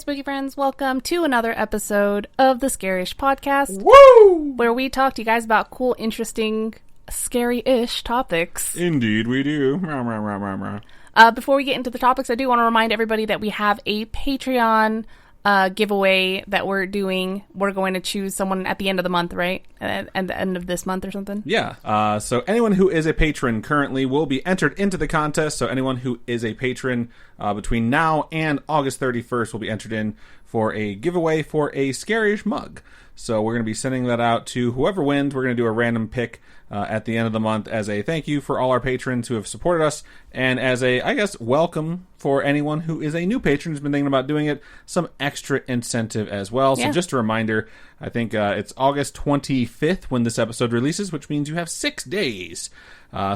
spooky friends. Welcome to another episode of the Scaryish podcast. Woo! Where we talk to you guys about cool, interesting, scary-ish topics. Indeed we do. Before we get into the topics, I do want to remind everybody that we have a Patreon giveaway that we're doing. We're going to choose someone at the end of the month, right? At the end of this month or something? Yeah. So anyone who is a patron currently will be entered into the contest. So anyone who is a patron between now and August 31st will be entered in for a giveaway for a Scaryish mug. So we're going to be sending that out to whoever wins. We're going to do a random pick at the end of the month as a thank you for all our patrons who have supported us, and as a, I guess, welcome for anyone who is a new patron who's been thinking about doing it, some extra incentive as well. Yeah. So just a reminder, I think it's August 25th when this episode releases, which means you have 6 days.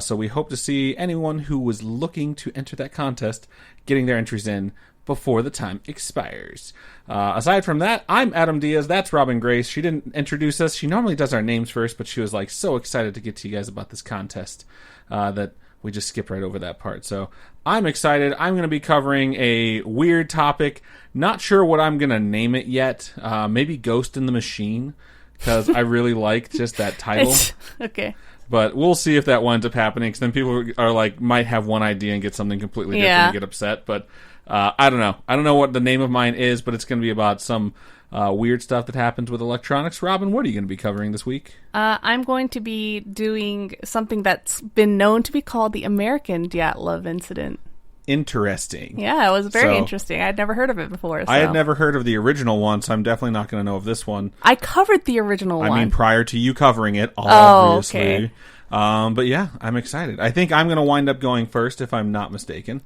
So we hope to see anyone who was looking to enter that contest getting their entries in before the time expires. Aside from that, I'm Adam Diaz. That's Robin Grace. She didn't introduce us. She normally does our names first, but she was like so excited to get to you guys about this contest that we just skipped right over that part. So I'm excited. I'm going to be covering a weird topic. Not sure what I'm going to name it yet. Maybe Ghost in the Machine, because I really like just that title. Okay. But we'll see if that winds up happening, because then people are like, might have one idea and get something completely different and get upset. But I don't know. I don't know what the name of mine is, but it's going to be about some weird stuff that happens with electronics. Robin, what are you going to be covering this week? I'm going to be doing something that's been known to be called the American Diat love incident. Interesting. Yeah, it was very interesting. I'd never heard of it before. So. I had never heard of the original one, so I'm definitely not going to know of this one. I covered the original one. I mean, prior to you covering it, obviously. Oh, okay. But yeah, I'm excited. I think I'm going to wind up going first, if I'm not mistaken.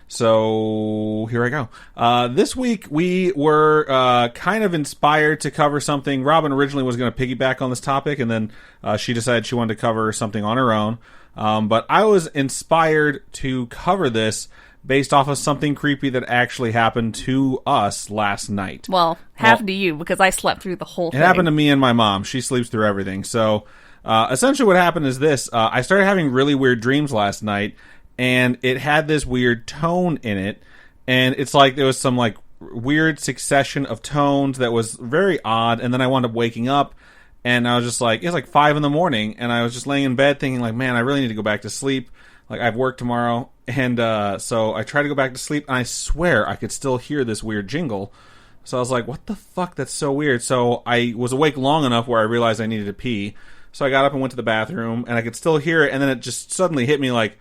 So here I go. This week we were kind of inspired to cover something. Robin originally was going to piggyback on this topic, and then she decided she wanted to cover something on her own. But I was inspired to cover this based off of something creepy that actually happened to us last night. Well, happened to you, because I slept through the whole thing. It happened to me and my mom. She sleeps through everything. So essentially what happened is this. I started having really weird dreams last night, and it had this weird tone in it, and it's like there was some like weird succession of tones that was very odd, and then I wound up waking up, and I was just like, it was like 5 a.m, and I was just laying in bed thinking like, man, I really need to go back to sleep. Like, I have work tomorrow, and so I tried to go back to sleep, and I swear I could still hear this weird jingle. So I was like, what the fuck? That's so weird. So I was awake long enough where I realized I needed to pee. So I got up and went to the bathroom, and I could still hear it, and then it just suddenly hit me like,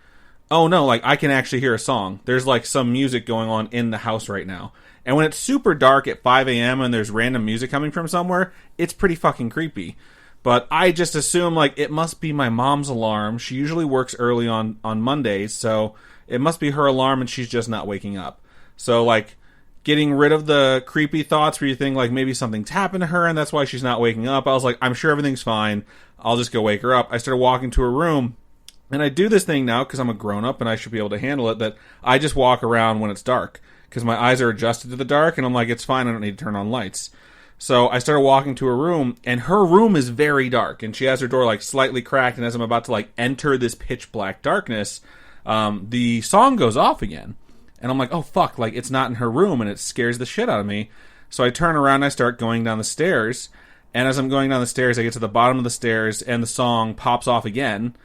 oh no, like, I can actually hear a song. There's like some music going on in the house right now. And when it's super dark at 5 a.m. and there's random music coming from somewhere, it's pretty fucking creepy. But I just assume, like, it must be my mom's alarm. She usually works early on Mondays, so it must be her alarm and she's just not waking up. So, like, getting rid of the creepy thoughts where you think, like, maybe something's happened to her and that's why she's not waking up. I was like, I'm sure everything's fine. I'll just go wake her up. I started walking to her room, and I do this thing now because I'm a grown-up and I should be able to handle it, that I just walk around when it's dark because my eyes are adjusted to the dark, and I'm like, it's fine, I don't need to turn on lights. So I started walking to her room, and her room is very dark, and she has her door like slightly cracked, and as I'm about to like enter this pitch black darkness, the song goes off again. And I'm like, oh fuck, like, it's not in her room, and it scares the shit out of me. So I turn around and I start going down the stairs, and as I'm going down the stairs, I get to the bottom of the stairs, and the song pops off again,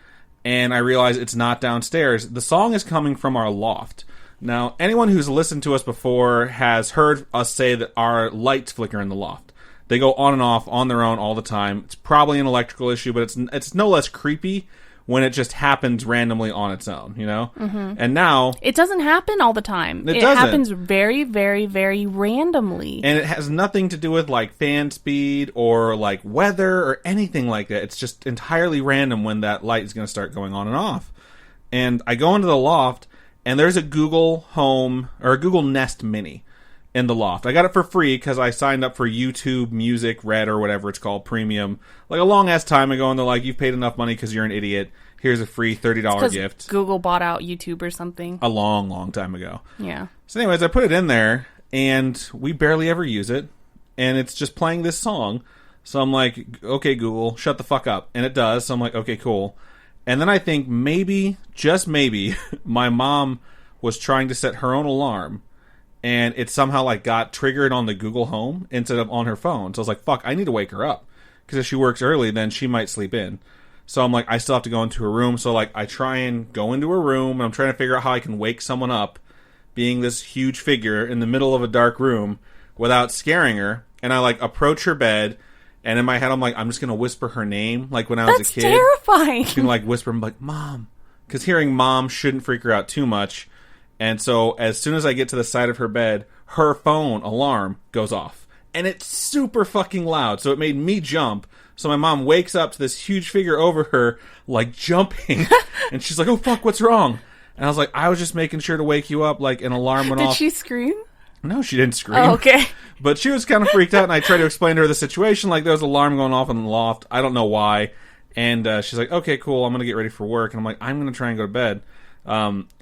and I realize it's not downstairs. The song is coming from our loft. Now, anyone who's listened to us before has heard us say that our lights flicker in the loft. They go on and off on their own all the time. It's probably an electrical issue, but it's no less creepy when it just happens randomly on its own, you know? Mm-hmm. And now... It doesn't happen all the time. It doesn't. Happens very, very, very randomly. And it has nothing to do with, like, fan speed or, like, weather or anything like that. It's just entirely random when that light is going to start going on and off. And I go into the loft, and there's a Google Home, or a Google Nest Mini in the loft. I got it for free because I signed up for YouTube Music Red or whatever it's called, Premium, like a long-ass time ago, and they're like, you've paid enough money because you're an idiot. Here's a free $30 gift. Google bought out YouTube or something. A long, long time ago. Yeah. So anyways, I put it in there, and we barely ever use it, and it's just playing this song. So I'm like, okay, Google, shut the fuck up. And it does, so I'm like, okay, cool. And then I think maybe, just maybe, my mom was trying to set her own alarm, and it somehow like got triggered on the Google Home instead of on her phone. So I was like, fuck, I need to wake her up, because if she works early, then she might sleep in. So I'm like, I still have to go into her room. So like I try and go into her room, and I'm trying to figure out how I can wake someone up, being this huge figure in the middle of a dark room, without scaring her. And I like approach her bed, and in my head I'm like, I'm just gonna whisper her name, like when I was a kid. That's terrifying. You can like whisper, I'm like, Mom, because hearing Mom shouldn't freak her out too much. And so as soon as I get to the side of her bed, her phone alarm goes off, and it's super fucking loud. So it made me jump. So my mom wakes up to this huge figure over her, like jumping, and she's like, "Oh fuck, what's wrong?" And I was like, "I was just making sure to wake you up." Like an alarm went off. Did she scream? No, she didn't scream. Oh, okay. But she was kind of freaked out, and I tried to explain to her the situation. Like there was an alarm going off in the loft. I don't know why. And she's like, "Okay, cool. I'm gonna get ready for work." And I'm like, "I'm gonna try and go to bed."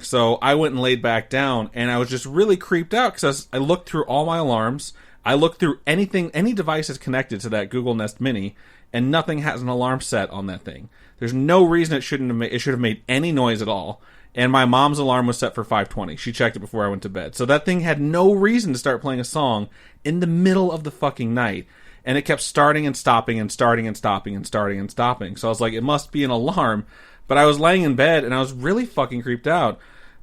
So I went and laid back down, and I was just really creeped out because I looked through all my alarms. I looked through anything, any devices connected to that Google Nest Mini, and nothing has an alarm set on that thing. There's no reason it should have made any noise at all. And my mom's alarm was set for 5:20. She checked it before I went to bed. So that thing had no reason to start playing a song in the middle of the fucking night. And it kept starting and stopping and starting and stopping and starting and stopping. So I was like, it must be an alarm. But I was laying in bed, and I was really fucking creeped out.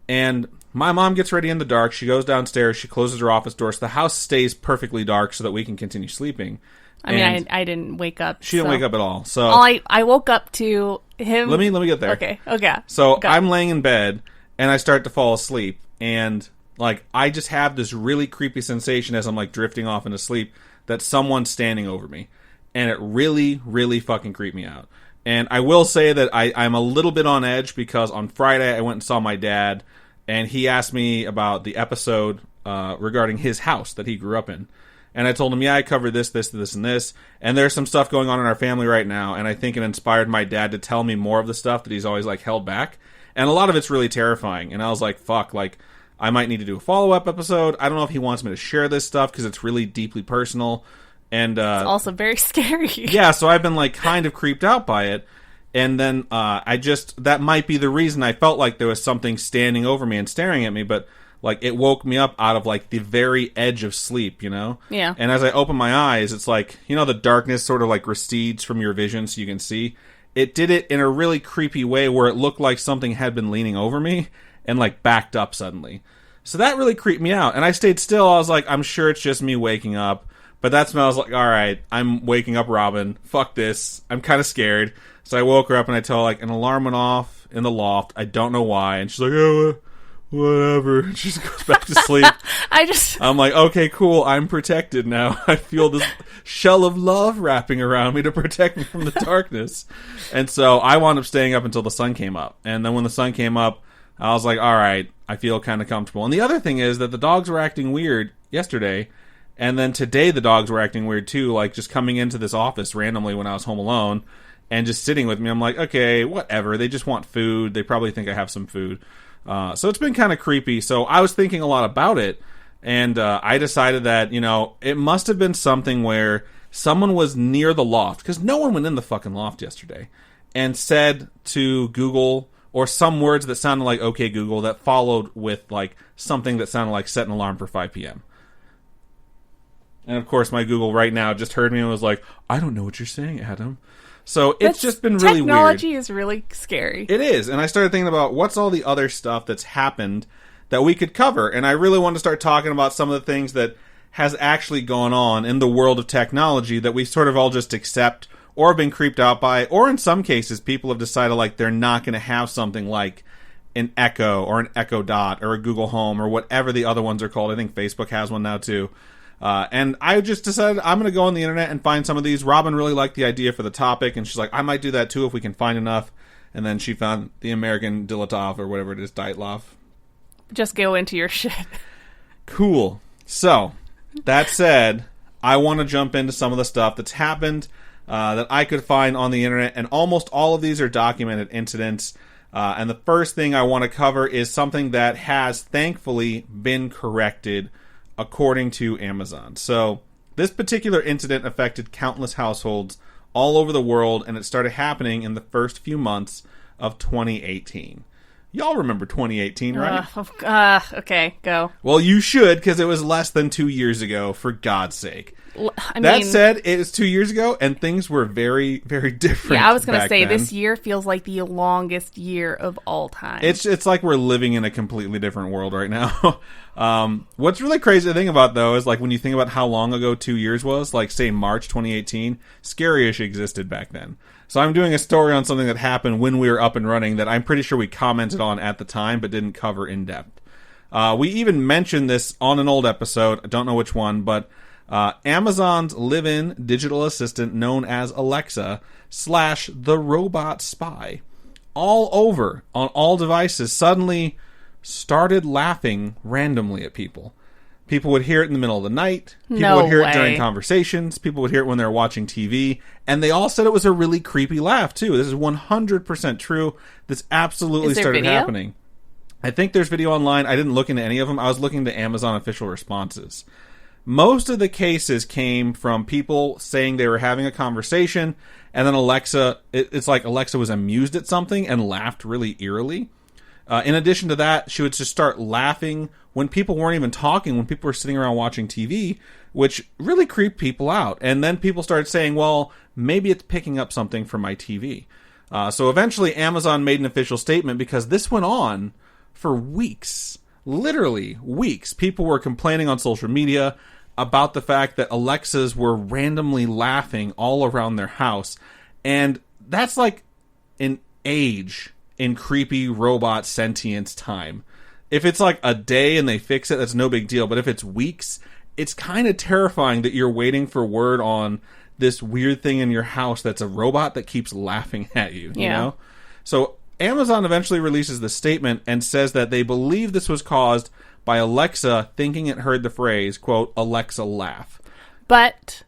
And my mom gets ready in the dark. She goes downstairs. She closes her office door. So the house stays perfectly dark so that we can continue sleeping. I mean, I didn't wake up. She didn't wake up at all. So I woke up to him. Let me get there. Okay. So I'm laying in bed, and I start to fall asleep. And, like, I just have this really creepy sensation as I'm, like, drifting off into sleep that someone's standing over me. And it really, really fucking creeped me out. And I will say that I'm a little bit on edge because on Friday I went and saw my dad, and he asked me about the episode regarding his house that he grew up in. And I told him, yeah, I covered this, and this. And there's some stuff going on in our family right now, and I think it inspired my dad to tell me more of the stuff that he's always, like, held back. And a lot of it's really terrifying. And I was like, fuck, like, I might need to do a follow-up episode. I don't know if he wants me to share this stuff because it's really deeply personal. And it's also very scary. Yeah, so I've been like kind of creeped out by it. And then that might be the reason I felt like there was something standing over me and staring at me, but like it woke me up out of like the very edge of sleep, you know? Yeah. And as I open my eyes, it's like, you know, the darkness sort of like recedes from your vision so you can see. It did it in a really creepy way where it looked like something had been leaning over me and like backed up suddenly. So that really creeped me out. And I stayed still. I was like, I'm sure it's just me waking up. But that's when I was like, all right, I'm waking up Robin. Fuck this. I'm kind of scared. So I woke her up and I tell her, like, an alarm went off in the loft. I don't know why. And she's like, oh, whatever. And she just goes back to sleep. I'm like, okay, cool. I'm protected now. I feel this shell of love wrapping around me to protect me from the darkness. And so I wound up staying up until the sun came up. And then when the sun came up, I was like, all right, I feel kind of comfortable. And the other thing is that the dogs were acting weird yesterday. And then today the dogs were acting weird too, like just coming into this office randomly when I was home alone and just sitting with me. I'm like, okay, whatever. They just want food. They probably think I have some food. So it's been kind of creepy. So I was thinking a lot about it, and I decided that, you know, it must have been something where someone was near the loft, because no one went in the fucking loft yesterday, and said to Google, or some words that sounded like, okay, Google, that followed with like something that sounded like set an alarm for 5 p.m. And, of course, my Google right now just heard me and was like, I don't know what you're saying, Adam. So it's just been really weird. Technology is really scary. It is. And I started thinking about what's all the other stuff that's happened that we could cover. And I really want to start talking about some of the things that has actually gone on in the world of technology that we sort of all just accept or have been creeped out by. Or in some cases, people have decided like they're not going to have something like an Echo or an Echo Dot or a Google Home or whatever the other ones are called. I think Facebook has one now, too. And I just decided I'm going to go on the internet and find some of these. Robin really liked the idea for the topic, and she's like, I might do that too if we can find enough. And then she found the American Dilatov or whatever it is, Dyatlov. Just go into your shit. Cool. So, that said, I want to jump into some of the stuff that's happened that I could find on the internet, and almost all of these are documented incidents. And the first thing I want to cover is something that has thankfully been corrected according to Amazon. So this particular incident affected countless households all over the world, and it started happening in the first few months of 2018. Y'all remember 2018, right? Okay, go. Well, you should, because it was less than 2 years ago, for God's sake. That said, it was 2 years ago, and things were very, very different. Yeah, I was going to say, then. this year feels like the longest year of all time. It's like we're living in a completely different world right now. What's really crazy to think about, though, is like when you think about how long ago 2 years was, like, say, March 2018, Scaryish existed back then. So I'm doing a story on something that happened when we were up and running that I'm pretty sure we commented on at the time, but didn't cover in depth. We even mentioned this on an old episode. I don't know which one, but Amazon's live-in digital assistant known as Alexa / the robot spy, all over on all devices, suddenly started laughing randomly at people. People would hear it in the middle of the night. People would hear it during conversations. People would hear it when they were watching TV. And they all said it was a really creepy laugh, too. This is 100% true. This absolutely started happening. I think there's video online. I didn't look into any of them. I was looking to Amazon official responses. Most of the cases came from people saying they were having a conversation, and then Alexa, it's like Alexa was amused at something and laughed really eerily. In addition to that, she would just start laughing when people weren't even talking, when people were sitting around watching TV, which really creeped people out. And then people started saying, well, maybe it's picking up something from my TV. So eventually Amazon made an official statement because this went on for weeks. Literally weeks. People were complaining on social media about the fact that Alexas were randomly laughing all around their house. And that's like an age in creepy robot sentience time. If it's like a day and they fix it, that's no big deal. But if it's weeks, it's kind of terrifying that you're waiting for word on this weird thing in your house that's a robot that keeps laughing at you, you know? So Amazon eventually releases the statement and says that they believe this was caused by Alexa thinking it heard the phrase, quote, Alexa laugh. But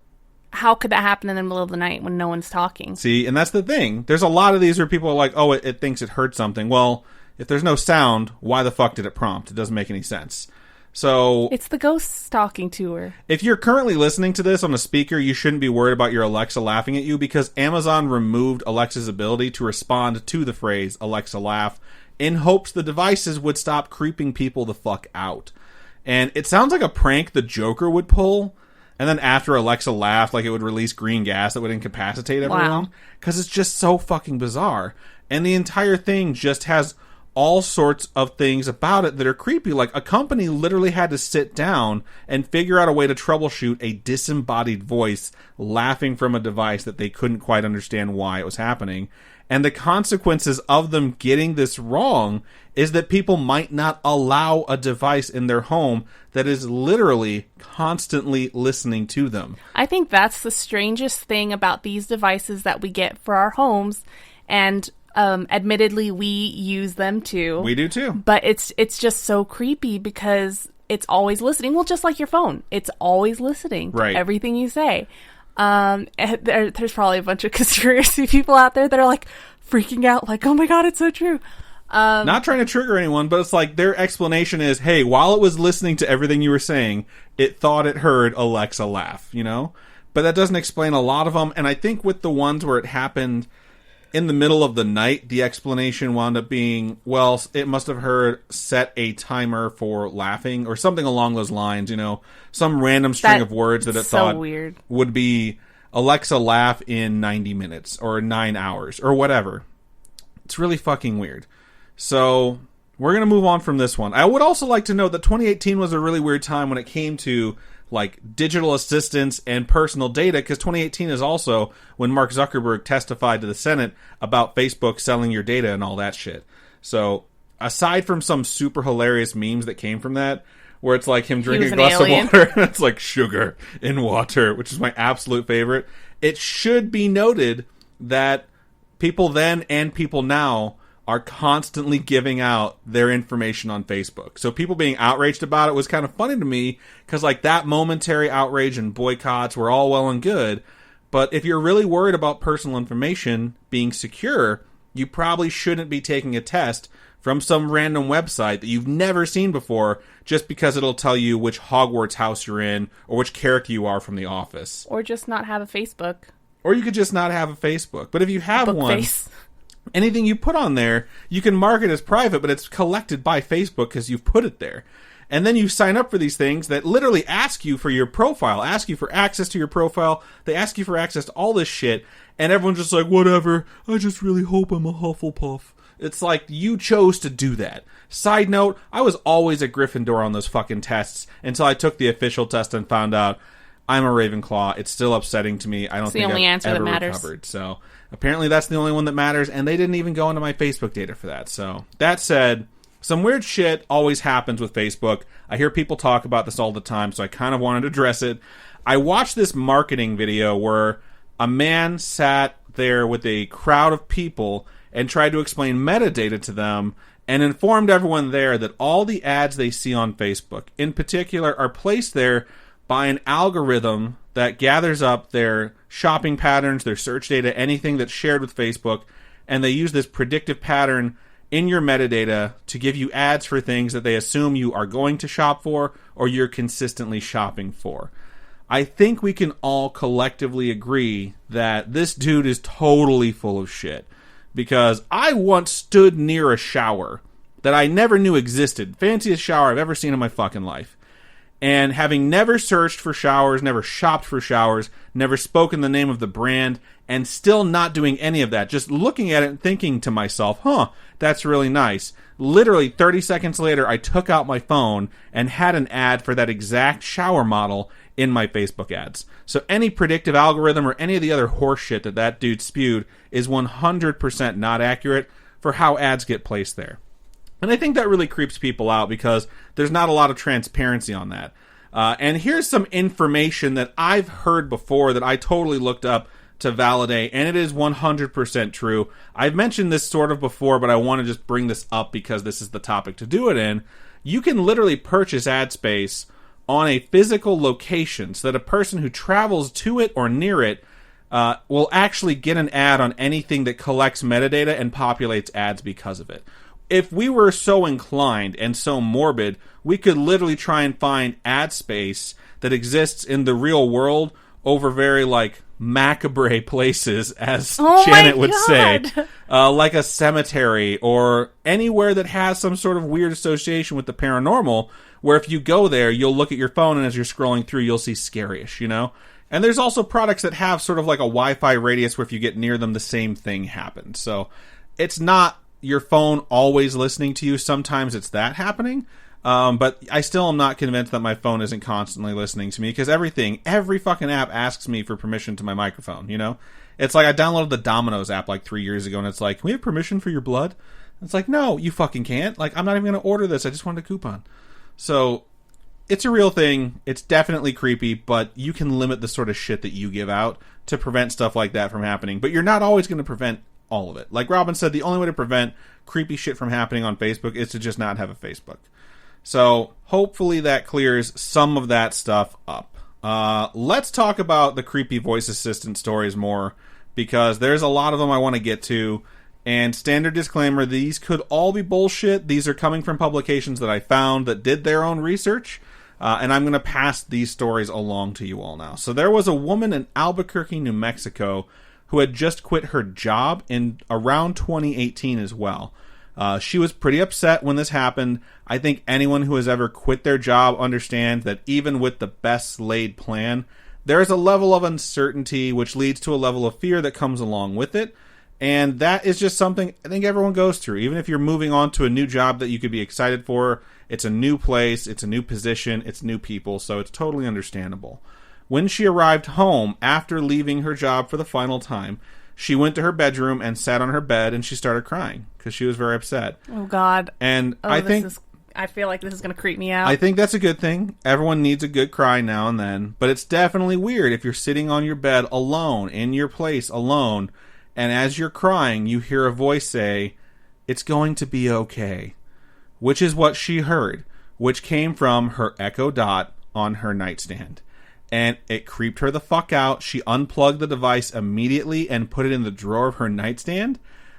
how could that happen in the middle of the night when no one's talking? See, and that's the thing. There's a lot of these where people are like, oh, it thinks it heard something. Well, if there's no sound, why the fuck did it prompt? It doesn't make any sense. So it's the ghost talking to her. If you're currently listening to this on a speaker, you shouldn't be worried about your Alexa laughing at you because Amazon removed Alexa's ability to respond to the phrase Alexa laugh in hopes the devices would stop creeping people the fuck out. And it sounds like a prank the Joker would pull. And then after Alexa laughed, like it would release green gas that would incapacitate everyone. Because it's just so fucking bizarre. And the entire thing just has all sorts of things about it that are creepy. Like a company literally had to sit down and figure out a way to troubleshoot a disembodied voice laughing from a device that they couldn't quite understand why it was happening. And the consequences of them getting this wrong is that people might not allow a device in their home that is literally constantly listening to them. I think that's the strangest thing about these devices that we get for our homes. And admittedly, we use them too. We do too. But it's just so creepy because it's always listening. Well, just like your phone. It's always listening to everything you say. There's probably a bunch of conspiracy people out there that are like freaking out like, oh my god, it's so true. Not trying to trigger anyone, but it's like their explanation is, hey, while it was listening to everything you were saying, it thought it heard Alexa laugh, you know? But that doesn't explain a lot of them, and I think with the ones where it happened in the middle of the night, the explanation wound up being, well, it must have heard set a timer for laughing or something along those lines, you know, some random string of words that it thought would be Alexa laugh in 90 minutes or 9 hours or whatever. It's really fucking weird. So we're going to move on from this one. I would also like to note that 2018 was a really weird time when it came to like digital assistants and personal data, because 2018 is also when Mark Zuckerberg testified to the Senate about Facebook selling your data and all that shit. So aside from some super hilarious memes that came from that, where it's like him drinking a glass of water and it's like sugar in water, which is my absolute favorite, it should be noted that people then and people now are constantly giving out their information on Facebook. So people being outraged about it was kind of funny to me, because like that momentary outrage and boycotts were all well and good, but if you're really worried about personal information being secure, you probably shouldn't be taking a test from some random website that you've never seen before just because it'll tell you which Hogwarts house you're in or which character you are from The Office. Or just not have a Facebook. Or you could just not have a Facebook. But if you have one... anything you put on there, you can mark it as private, but it's collected by Facebook because you've put it there. And then you sign up for these things that literally ask you for your profile, ask you for access to your profile. They ask you for access to all this shit. And everyone's just like, whatever, I just really hope I'm a Hufflepuff. It's like, you chose to do that. Side note, I was always a Gryffindor on those fucking tests until I took the official test and found out I'm a Ravenclaw. It's still upsetting to me. I don't think the only I've answer ever that matters. recovered. So apparently that's the only one that matters, and they didn't even go into my Facebook data for that. So that said, some weird shit always happens with Facebook. I hear people talk about this all the time, so I kind of wanted to address it. I watched this marketing video where a man sat there with a crowd of people and tried to explain metadata to them and informed everyone there that all the ads they see on Facebook, in particular, are placed there by an algorithm that gathers up their shopping patterns, their search data, anything that's shared with Facebook, and they use this predictive pattern in your metadata to give you ads for things that they assume you are going to shop for or you're consistently shopping for. I think we can all collectively agree that this dude is totally full of shit. Because I once stood near a shower that I never knew existed. Fanciest shower I've ever seen in my fucking life. And having never searched for showers, never shopped for showers, never spoken the name of the brand, and still not doing any of that. Just looking at it and thinking to myself, that's really nice. Literally 30 seconds later, I took out my phone and had an ad for that exact shower model in my Facebook ads. So any predictive algorithm or any of the other horse shit that dude spewed is 100% not accurate for how ads get placed there. And I think that really creeps people out because there's not a lot of transparency on that. And here's some information that I've heard before that I totally looked up to validate, and it is 100% true. I've mentioned this sort of before, but I want to just bring this up because this is the topic to do it in. You can literally purchase ad space on a physical location so that a person who travels to it or near it will actually get an ad on anything that collects metadata and populates ads because of it. If we were so inclined and so morbid, we could literally try and find ad space that exists in the real world over very, macabre places, as Janet would say. Like a cemetery or anywhere that has some sort of weird association with the paranormal, where if you go there, you'll look at your phone and as you're scrolling through, you'll see Scaryish, And there's also products that have sort of like a Wi-Fi radius where if you get near them, the same thing happens. So it's not your phone always listening to you. Sometimes it's that happening. But I still am not convinced that my phone isn't constantly listening to me because every fucking app asks me for permission to my microphone, It's like I downloaded the Domino's app 3 years ago and it's like, can we have permission for your blood? It's like, no, you fucking can't. I'm not even going to order this. I just wanted a coupon. So it's a real thing. It's definitely creepy, but you can limit the sort of shit that you give out to prevent stuff like that from happening. But you're not always going to prevent all of it. Like Robin said, the only way to prevent creepy shit from happening on Facebook is to just not have a Facebook. So hopefully that clears some of that stuff up. Let's talk about the creepy voice assistant stories more, because there's a lot of them I want to get to. And standard disclaimer, these could all be bullshit. These are coming from publications that I found that did their own research. And I'm going to pass these stories along to you all now. So there was a woman in Albuquerque, New Mexico, who had just quit her job in around 2018 as well. She was pretty upset when this happened. I think anyone who has ever quit their job understands that even with the best laid plan, there is a level of uncertainty which leads to a level of fear that comes along with it. And that is just something I think everyone goes through. Even if you're moving on to a new job that you could be excited for, it's a new place, it's a new position, it's new people, so it's totally understandable. When she arrived home after leaving her job for the final time, she went to her bedroom and sat on her bed and she started crying because she was very upset. Oh, God. And I feel like this is going to creep me out. I think that's a good thing. Everyone needs a good cry now and then. But it's definitely weird if you're sitting on your bed alone, in your place alone, and as you're crying, you hear a voice say, "It's going to be okay," which is what she heard, which came from her Echo Dot on her nightstand. And it creeped her the fuck out. She unplugged the device immediately and put it in the drawer of her nightstand.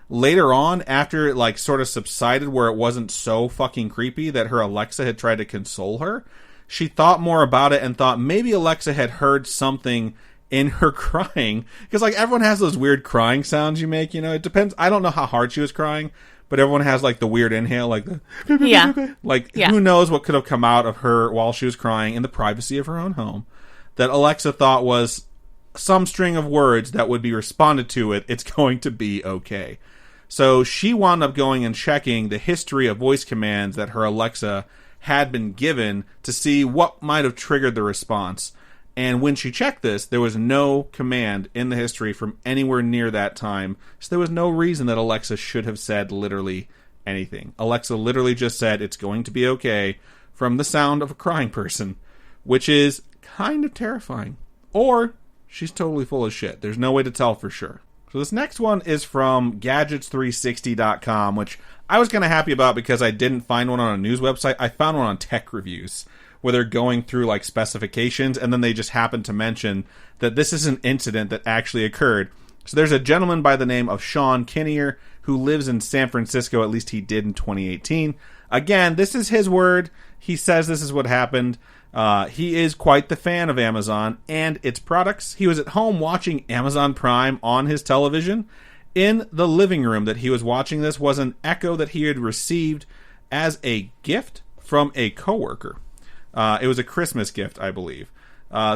Later on, after it sort of subsided where it wasn't so fucking creepy that her Alexa had tried to console her, she thought more about it and thought maybe Alexa had heard something in her crying. Because, like, everyone has those weird crying sounds you make, you know? It depends. I don't know how hard she was crying, but everyone has, like, the weird inhale, like the... Yeah. Like, yeah. Who knows what could have come out of her while she was crying in the privacy of her own home that Alexa thought was some string of words that would be responded to it. It's going to be okay. So she wound up going and checking the history of voice commands that her Alexa had been given to see what might have triggered the response. And when she checked this, there was no command in the history from anywhere near that time. So there was no reason that Alexa should have said literally anything. Alexa literally just said, it's going to be okay, from the sound of a crying person, which is kind of terrifying. Or she's totally full of shit. There's no way to tell for sure. So this next one is from gadgets360.com, which I was kind of happy about because I didn't find one on a news website. I found one on Tech Reviews, where they're going through like specifications, and then they just happen to mention that this is an incident that actually occurred. So there's a gentleman by the name of Sean Kinnear who lives in San Francisco, at least he did in 2018. Again, this is his word. He says this is what happened. He is quite the fan of Amazon and its products. He was at home watching Amazon Prime on his television. In the living room that he was watching this was an Echo that he had received as a gift from a coworker. It was a Christmas gift, I believe.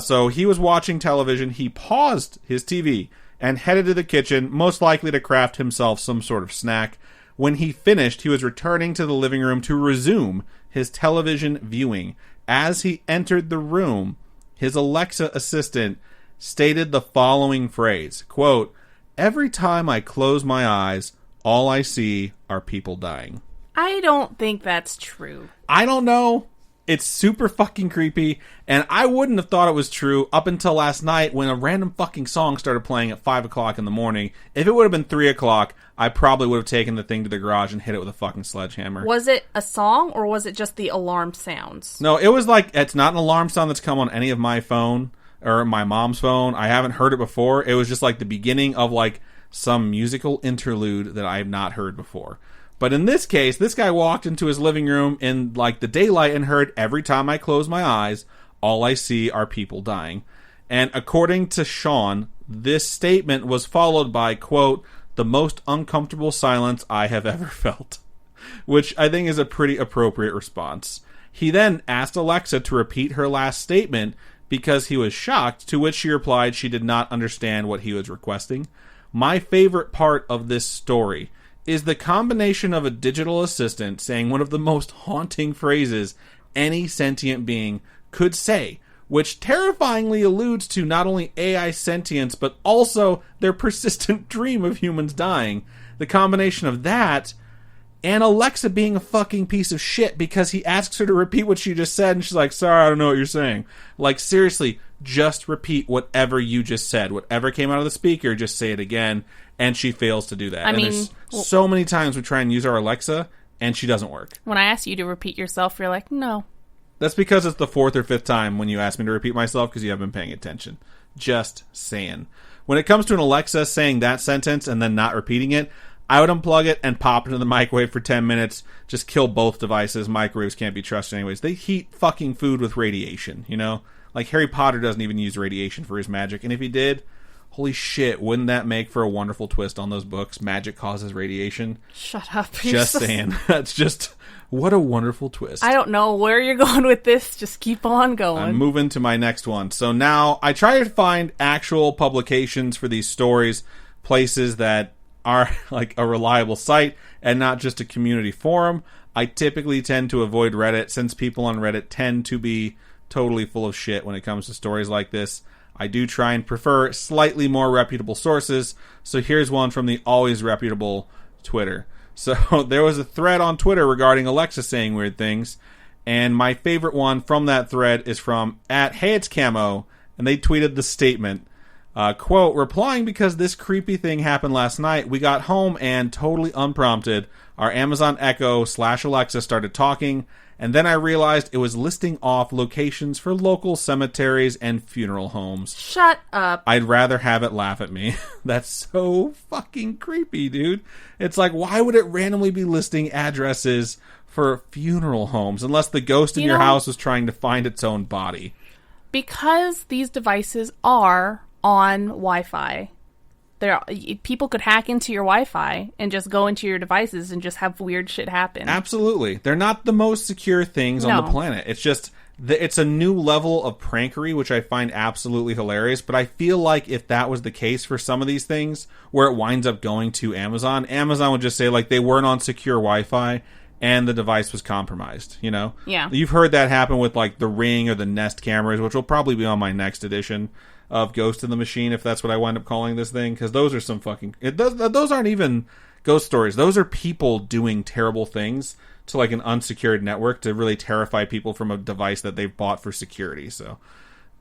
So he was watching television. He paused his TV and headed to the kitchen, most likely to craft himself some sort of snack. When he finished, he was returning to the living room to resume his television viewing. As he entered the room, his Alexa assistant stated the following phrase, quote, "Every time I close my eyes, all I see are people dying." I don't think that's true. I don't know. It's super fucking creepy, and I wouldn't have thought it was true up until last night when a random fucking song started playing at 5 o'clock in the morning. If it would have been 3 o'clock, I probably would have taken the thing to the garage and hit it with a fucking sledgehammer. Was it a song, or was it just the alarm sounds? No, it was like, it's not an alarm sound that's come on any of my phone, or my mom's phone. I haven't heard it before. It was just like the beginning of like some musical interlude that I have not heard before. But in this case, this guy walked into his living room in like the daylight and heard, "Every time I close my eyes, all I see are people dying." And according to Sean, this statement was followed by, quote, "the most uncomfortable silence I have ever felt," which I think is a pretty appropriate response. He then asked Alexa to repeat her last statement because he was shocked, to which she replied she did not understand what he was requesting. My favorite part of this story is the combination of a digital assistant saying one of the most haunting phrases any sentient being could say, which terrifyingly alludes to not only AI sentience, but also their persistent dream of humans dying. The combination of that and Alexa being a fucking piece of shit because he asks her to repeat what she just said, and she's like, "Sorry, I don't know what you're saying." Like, seriously, just repeat whatever you just said. Whatever came out of the speaker, just say it again. And she fails to do that. I mean, there's so many times we try and use our Alexa, and she doesn't work. When I ask you to repeat yourself, you're like, no. That's because it's the 4th or 5th time when you ask me to repeat myself because you haven't been paying attention. Just saying. When it comes to an Alexa saying that sentence and then not repeating it, I would unplug it and pop it into the microwave for 10 minutes. Just kill both devices. Microwaves can't be trusted anyways. They heat fucking food with radiation, you know? Like, Harry Potter doesn't even use radiation for his magic. And if he did, holy shit, wouldn't that make for a wonderful twist on those books? Magic causes radiation. Shut up. Just saying. That's just, what a wonderful twist. I don't know where you're going with this. Just keep on going. I'm moving to my next one. So now I try to find actual publications for these stories, places that are like a reliable site and not just a community forum. I typically tend to avoid Reddit since people on Reddit tend to be totally full of shit when it comes to stories like this. I do try and prefer slightly more reputable sources. So here's one from the always reputable Twitter. So there was a thread on Twitter regarding Alexa saying weird things. And my favorite one from that thread is from @HeyIt'sCamo. And they tweeted the statement, quote, "Replying because this creepy thing happened last night. We got home and, totally unprompted, our Amazon Echo / Alexa started talking. And then I realized it was listing off locations for local cemeteries and funeral homes." Shut up. I'd rather have it laugh at me. That's so fucking creepy, dude. It's like, why would it randomly be listing addresses for funeral homes unless the ghost in your house was trying to find its own body? Because these devices are on Wi-Fi. People could hack into your Wi-Fi and just go into your devices and just have weird shit happen. Absolutely. They're not the most secure things on the planet. It's just, it's a new level of prankery, which I find absolutely hilarious. But I feel like if that was the case for some of these things, where it winds up going to Amazon would just say, like, they weren't on secure Wi-Fi and the device was compromised, you know? Yeah. You've heard that happen with, like, the Ring or the Nest cameras, which will probably be on my next edition of Ghost in the Machine, if that's what I wind up calling this thing, because those are some fucking... Those aren't even ghost stories. Those are people doing terrible things to, like, an unsecured network to really terrify people from a device that they've bought for security, so...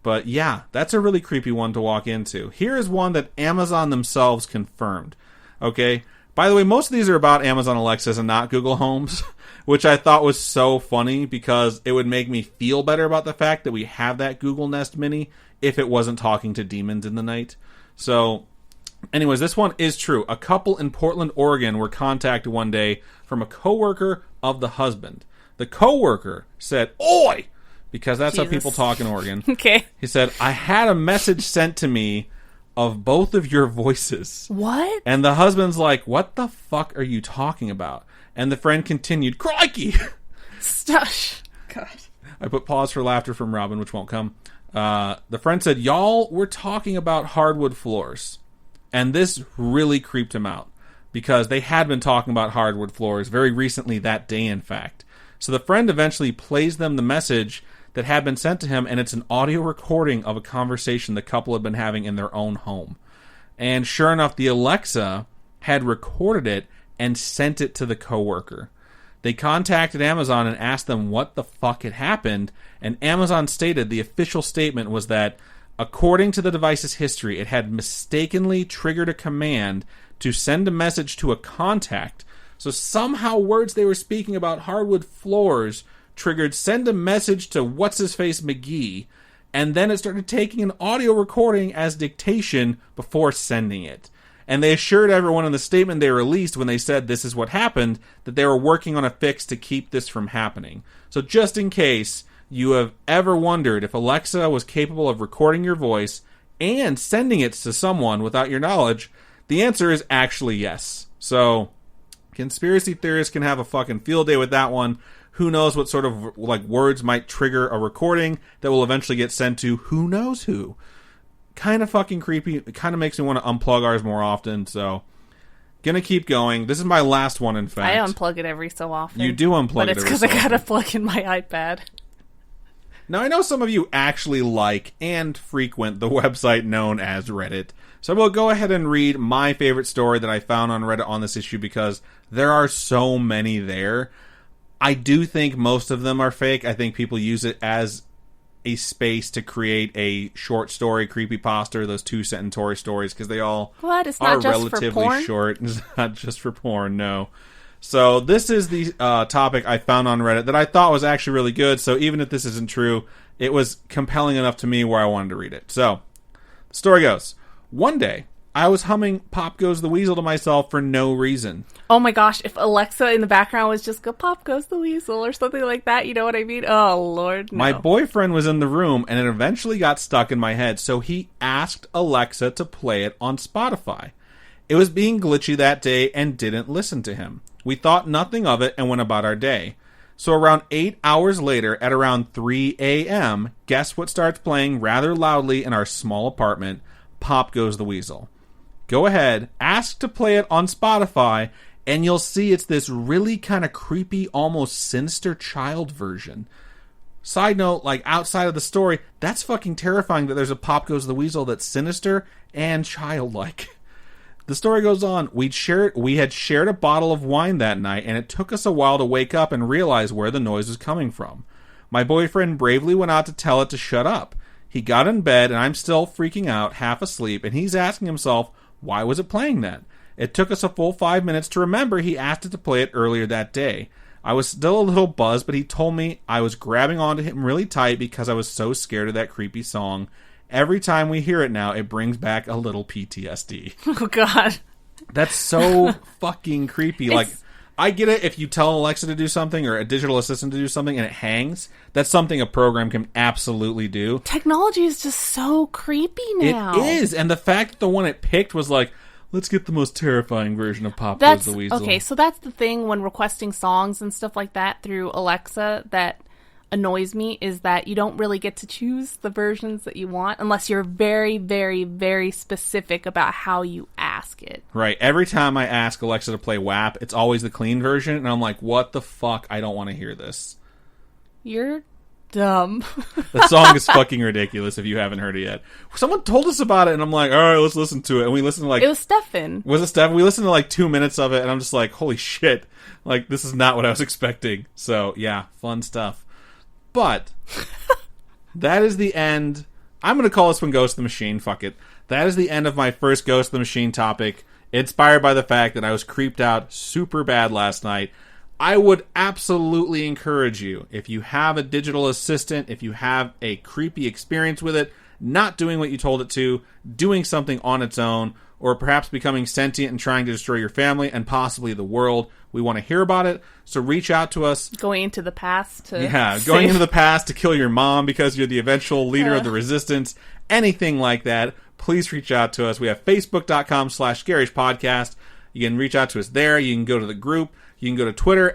But, yeah, that's a really creepy one to walk into. Here is one that Amazon themselves confirmed, okay? By the way, most of these are about Amazon Alexas and not Google Homes, which I thought was so funny because it would make me feel better about the fact that we have that Google Nest Mini if it wasn't talking to demons in the night. So, anyways, this one is true. A couple in Portland, Oregon were contacted one day from a coworker of the husband. The coworker said, "Oi!" because that's how people talk in Oregon. Okay. He said, "I had a message sent to me of both of your voices." What? And the husband's like, "What the fuck are you talking about?" And the friend continued, "Crikey!" Stush. God. I put pause for laughter from Robin, which won't come. The friend said, "Y'all were talking about hardwood floors." And this really creeped him out because they had been talking about hardwood floors very recently that day, in fact. So the friend eventually plays them the message that had been sent to him, and it's an audio recording of a conversation the couple had been having in their own home. And sure enough, the Alexa had recorded it and sent it to the coworker. They contacted Amazon and asked them what the fuck had happened, and Amazon stated the official statement was that, according to the device's history, it had mistakenly triggered a command to send a message to a contact. So somehow words they were speaking about hardwood floors triggered send a message to what's-his-face McGee, and then it started taking an audio recording as dictation before sending it. And they assured everyone in the statement they released when they said this is what happened, that they were working on a fix to keep this from happening. So just in case you have ever wondered if Alexa was capable of recording your voice and sending it to someone without your knowledge, the answer is actually yes. So, conspiracy theorists can have a fucking field day with that one. Who knows what sort of like words might trigger a recording that will eventually get sent to who knows who. Kind of fucking creepy. It kind of makes me want to unplug ours more often, so gonna keep going. This is my last one, in fact. I unplug it every so often. You do unplug it but it's every because so I gotta often. plug in my iPad. Now, I know some of you actually like and frequent the website known as Reddit, so we'll go ahead and read my favorite story that I found on Reddit on this issue because there are so many there. I do think most of them are fake. I think people use it as a space to create a short story creepypasta, those 2-sentence stories, because they all It's not are just for relatively porn? short. It's not just for porn, no. So this is the topic I found on Reddit that I thought was actually really good, so even if this isn't true, it was compelling enough to me where I wanted to read it. So, the story goes, one day, I was humming Pop Goes the Weasel to myself for no reason. Oh my gosh, if Alexa in the background was just go Pop Goes the Weasel or something like that, you know what I mean? Oh Lord, no. My boyfriend was in the room and it eventually got stuck in my head, so he asked Alexa to play it on Spotify. It was being glitchy that day and didn't listen to him. We thought nothing of it and went about our day. So around 8 hours later, at around 3 a.m., guess what starts playing rather loudly in our small apartment? Pop Goes the Weasel. Go ahead, ask to play it on Spotify, and you'll see it's this really kind of creepy, almost sinister child version. Side note, like, outside of the story, that's fucking terrifying that there's a Pop Goes the Weasel that's sinister and childlike. The story goes on, we had shared a bottle of wine that night, and it took us a while to wake up and realize where the noise was coming from. My boyfriend bravely went out to tell it to shut up. He got in bed, and I'm still freaking out, half asleep, and he's asking himself, why was it playing that? It took us a full 5 minutes to remember he asked it to play it earlier that day. I was still a little buzzed, but he told me I was grabbing onto him really tight because I was so scared of that creepy song. Every time we hear it now, it brings back a little PTSD. Oh God. That's so fucking creepy. Like, I get it if you tell Alexa to do something or a digital assistant to do something and it hangs. That's something a program can absolutely do. Technology is just so creepy now. It is. And the fact that the one it picked was like, let's get the most terrifying version of Pop Goes the Weasel. Okay, so that's the thing when requesting songs and stuff like that through Alexa that annoys me, is that you don't really get to choose the versions that you want unless you're very, very, very specific about how you ask it. Right. Every time I ask Alexa to play WAP, it's always the clean version, and I'm like, what the fuck? I don't want to hear this. You're dumb. The song is fucking ridiculous if you haven't heard it yet. Someone told us about it, and I'm like, all right, let's listen to it. And we listened to like... It was Stefan. Was it Stefan? We listened to like 2 minutes of it, and I'm just like, holy shit. Like, this is not what I was expecting. So, yeah, fun stuff. But that is the end. I'm going to call this one Ghost of the Machine. Fuck it. That is the end of my first Ghost of the Machine topic, inspired by the fact that I was creeped out super bad last night. I would absolutely encourage you, if you have a digital assistant, if you have a creepy experience with it, not doing what you told it to, doing something on its own, or perhaps becoming sentient and trying to destroy your family and possibly the world. We want to hear about it, so reach out to us. Going into the past to... Yeah, going into the past to kill your mom because you're the eventual leader of the resistance. Anything like that, please reach out to us. We have facebook.com/Scaryish podcast. You can reach out to us there. You can go to the group. You can go to Twitter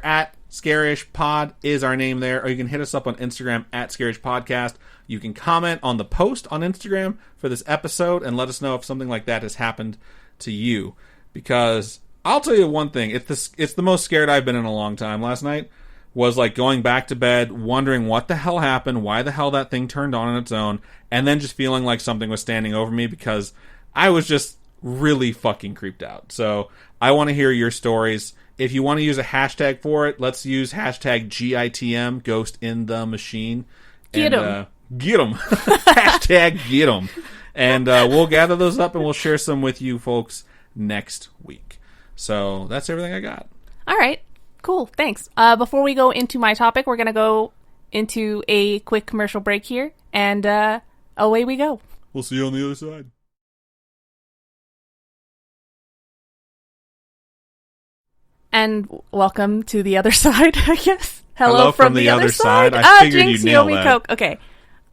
@Scaryish Pod is our name there. Or you can hit us up on Instagram @Scaryish Podcast. You can comment on the post on Instagram for this episode and let us know if something like that has happened to you. Because I'll tell you one thing. It's the most scared I've been in a long time. Last night was like going back to bed, wondering what the hell happened, why the hell that thing turned on its own, and then just feeling like something was standing over me because I was just really fucking creeped out. So I want to hear your stories. If you want to use a hashtag for it, let's use hashtag GITM, Ghost in the Machine. Get them. Get them. Hashtag get them. And we'll gather those up and we'll share some with you folks next week. So that's everything I got. All right. Cool. Thanks. Before we go into my topic, we're going to go into a quick commercial break here. And away we go. We'll see you on the other side. And welcome to the other side, I guess. Hello from the other side. I figured you'd nail that. Coke. Okay.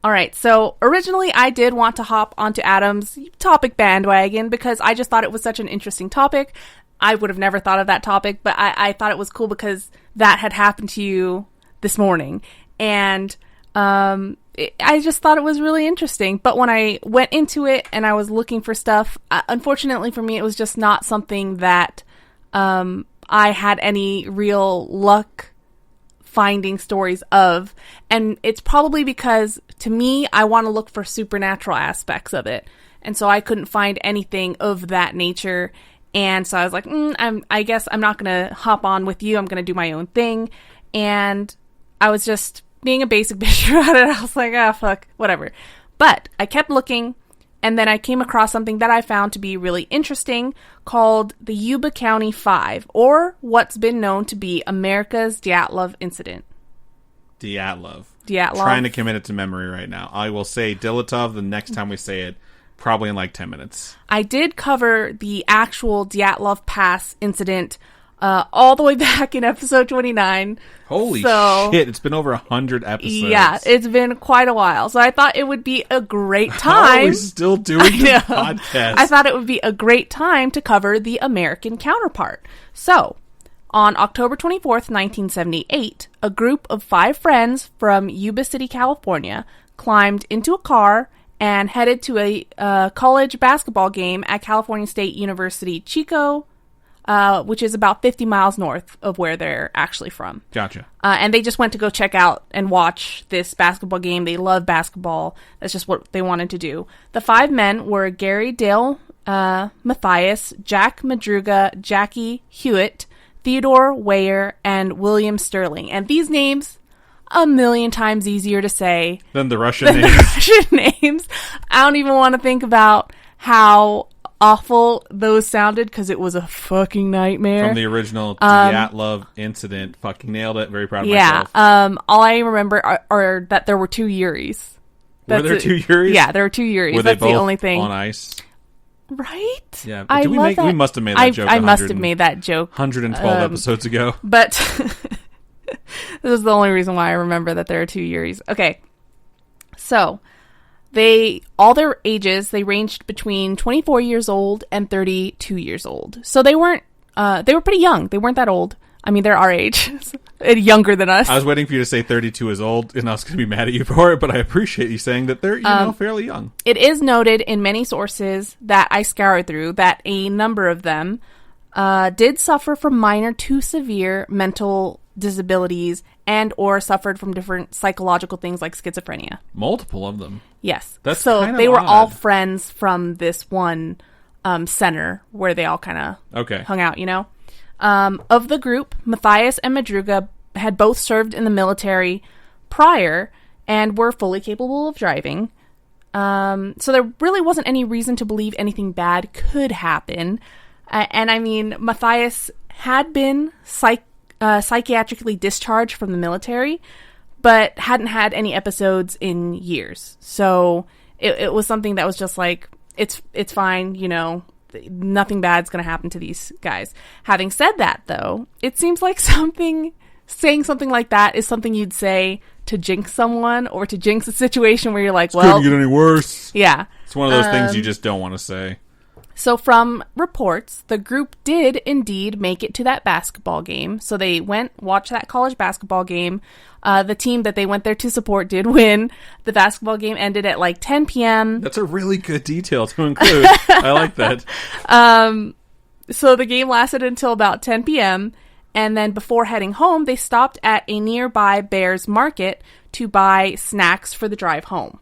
All right. So originally I did want to hop onto Adam's topic bandwagon because I just thought it was such an interesting topic. I would have never thought of that topic, but I thought it was cool because that had happened to you this morning. And I just thought it was really interesting. But when I went into it and I was looking for stuff, unfortunately for me, it was just not something that I had any real luck finding stories of. And it's probably because, to me, I want to look for supernatural aspects of it. And so I couldn't find anything of that nature. And so I was like, I guess I'm not going to hop on with you. I'm going to do my own thing. And I was just being a basic bitch about it. I was like, fuck, whatever. But I kept looking. And then I came across something that I found to be really interesting called the Yuba County 5, or what's been known to be America's Dyatlov incident. Dyatlov. Dyatlov. Trying to commit it to memory right now. I will say Dilatov the next time we say it, probably in like 10 minutes. I did cover the actual Dyatlov Pass incident all the way back in episode 29. Holy shit, it's been over 100 episodes. Yeah, it's been quite a while. So I thought it would be a great time. How are we still doing this podcast? I thought it would be a great time to cover the American counterpart. So, on October 24th, 1978, a group of 5 friends from Yuba City, California, climbed into a car and headed to a college basketball game at California State University, Chico, which is about 50 miles north of where they're actually from. Gotcha. And they just went to go check out and watch this basketball game. They love basketball. That's just what they wanted to do. The 5 men were Gary Dale Matthias, Jack Madruga, Jackie Hewitt, Theodore Weyer, and William Sterling. And these names, a million times easier to say than the Russian names. Russian names. I don't even want to think about how awful those sounded because it was a fucking nightmare. From the original Dyatlov incident. Fucking nailed it. Very proud of myself. All I remember are that there were 2 Yuris. Were there 2 Yuris? Yeah, there were 2 Yuris. Were That's they both the only thing. On ice? Right? Yeah. I Did love that. We must have made that joke. I must have made that joke 112 episodes ago. But this is the only reason why I remember that there are 2 Yuris. Okay. So, all their ages, they ranged between 24 years old and 32 years old. So they were pretty young. They weren't that old. I mean, they're our age. Younger than us. I was waiting for you to say 32 is old, and I was going to be mad at you for it, but I appreciate you saying that they're, fairly young. It is noted in many sources that I scoured through that a number of them did suffer from minor to severe mental disabilities and or suffered from different psychological things like schizophrenia. Multiple of them. Yes. That's so kind of they were odd. all friends from this one center where they all kind of hung out, Of the group, Matthias and Madruga had both served in the military prior and were fully capable of driving. So there really wasn't any reason to believe anything bad could happen. And I mean, Matthias had been psychiatrically discharged from the military, but hadn't had any episodes in years. So it was something that was just like, it's fine, nothing bad's going to happen to these guys. Having said that, though, it seems like saying something like that is something you'd say to jinx someone or to jinx a situation where you're like, well, couldn't get any worse. Yeah. It's one of those things you just don't want to say. So from reports, the group did indeed make it to that basketball game. So they watched that college basketball game. The team that they went there to support did win. The basketball game ended at like 10 p.m. That's a really good detail to include. I like that. So the game lasted until about 10 p.m. And then before heading home, they stopped at a nearby Bears Market to buy snacks for the drive home.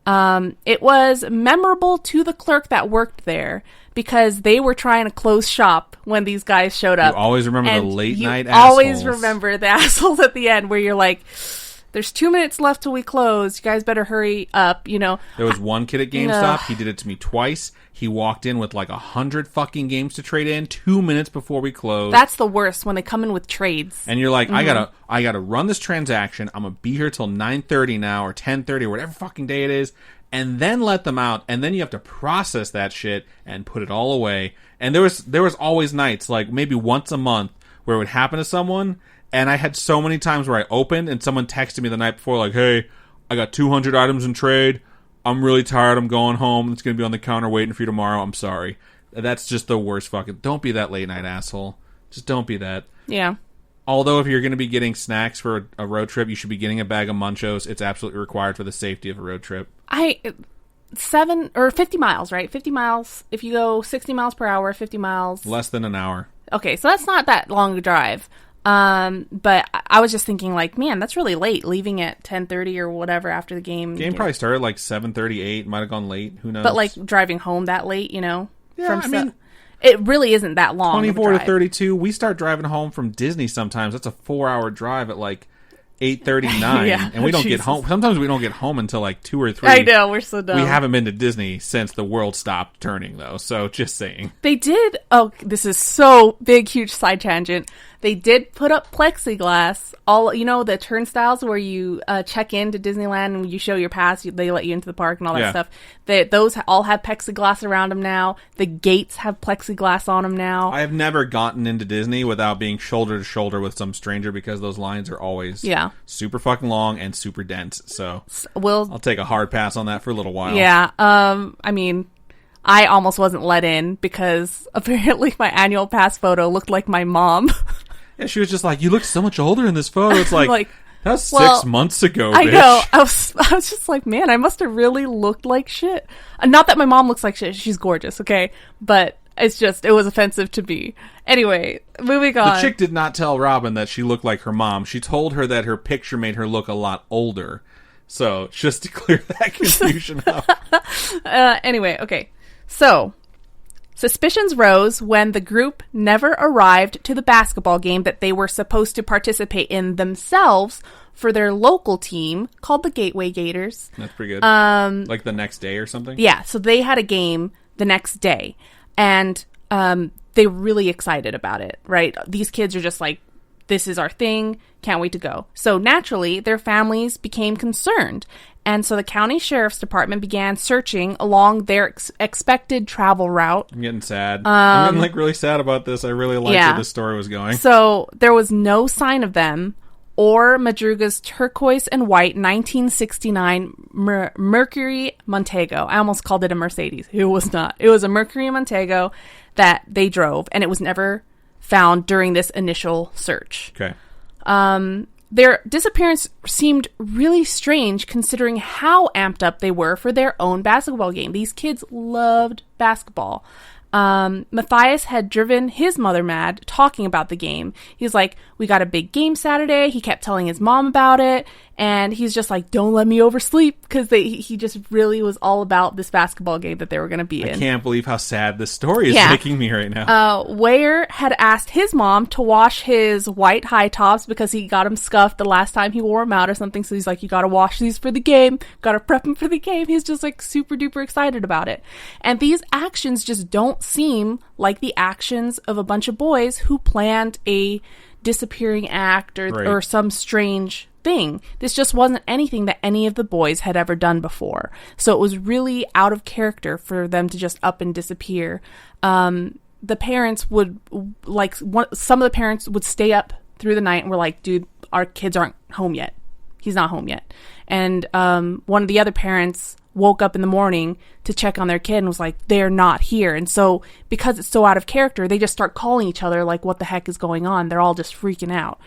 It was memorable to the clerk that worked there because they were trying to close shop when these guys showed up. You always remember the late night assholes. assholes. Always remember the assholes at the end where you're like, there's 2 minutes left till we close. You guys better hurry up, There was one kid at GameStop. He did it to me twice. He walked in with like 100 fucking games to trade in 2 minutes before we closed. That's the worst when they come in with trades. And you're like, I gotta run this transaction. I'm gonna be here till 9:30 now or 10:30 or whatever fucking day it is, and then let them out. And then you have to process that shit and put it all away. And there was always nights, like maybe once a month, where it would happen to someone. And I had so many times where I opened and someone texted me the night before, like, hey, I got 200 items in trade. I'm really tired. I'm going home. It's going to be on the counter waiting for you tomorrow. I'm sorry. That's just the worst fucking... Don't be that late night asshole. Just don't be that. Yeah. Although if you're going to be getting snacks for a road trip, you should be getting a bag of Munchos. It's absolutely required for the safety of a road trip. 50 miles, right? 50 miles. If you go 60 miles per hour, 50 miles. Less than an hour. Okay, so that's not that long a drive. But I was just thinking, like, man, that's really late, leaving at 10:30 or whatever after the game. Game probably started like 7:38. Might have gone late. Who knows? But like driving home that late, Yeah, it really isn't that long. 24 to 32. We start driving home from Disney sometimes. That's a 4-hour drive at like 8:39, yeah, and we don't get home. Sometimes we don't get home until like 2 or 3. I know, we're so dumb. We haven't been to Disney since the world stopped turning, though. So just saying. They did. Oh, this is so big, huge side tangent. They did put up plexiglass. All the turnstiles where you check into Disneyland and you show your pass. They let you into the park and all that stuff. Those all have plexiglass around them now. The gates have plexiglass on them now. I have never gotten into Disney without being shoulder to shoulder with some stranger because those lines are always super fucking long and super dense. So I'll take a hard pass on that for a little while. Yeah. I mean, I almost wasn't let in because apparently my annual pass photo looked like my mom. Yeah, she was just like, you look so much older in this photo. It's like that's 6 months ago, bitch. I know. I was just like, man, I must have really looked like shit. Not that my mom looks like shit. She's gorgeous, okay? But it was offensive to me. Anyway, moving on. The chick did not tell Robin that she looked like her mom. She told her that her picture made her look a lot older. So, just to clear that confusion up. Anyway, okay. So, suspicions rose when the group never arrived to the basketball game that they were supposed to participate in themselves for their local team called the Gateway Gators. That's pretty good. Like the next day or something? Yeah, so they had a game the next day, and they were really excited about it, right? These kids are just like, this is our thing, can't wait to go. So naturally, their families became concerned, And so the county sheriff's department began searching along their expected travel route. I'm getting sad. I'm getting like really sad about this. I really liked where this story was going. So there was no sign of them or Madruga's turquoise and white 1969 Mercury Montego. I almost called it a Mercedes. It was not. It was a Mercury Montego that they drove, and it was never found during this initial search. Okay. Their disappearance seemed really strange considering how amped up they were for their own basketball game. These kids loved basketball. Matthias had driven his mother mad talking about the game. He was like, we got a big game Saturday. He kept telling his mom about it. And he's just like, don't let me oversleep. Because he just really was all about this basketball game that they were going to be in. I can't believe how sad this story is making me right now. Weyer had asked his mom to wash his white high tops because he got them scuffed the last time he wore them out or something. So he's like, you got to wash these for the game. Got to prep them for the game. He's just like super duper excited about it. And these actions just don't seem like the actions of a bunch of boys who planned a disappearing act or some strange thing. This just wasn't anything that any of the boys had ever done before. So it was really out of character for them to just up and disappear. The parents would, some of the parents would stay up through the night and were like, dude, our kids aren't home yet. He's not home yet. And one of the other parents woke up in the morning to check on their kid and was like, they're not here. And so because it's so out of character, they just start calling each other like, what the heck is going on? They're all just freaking out.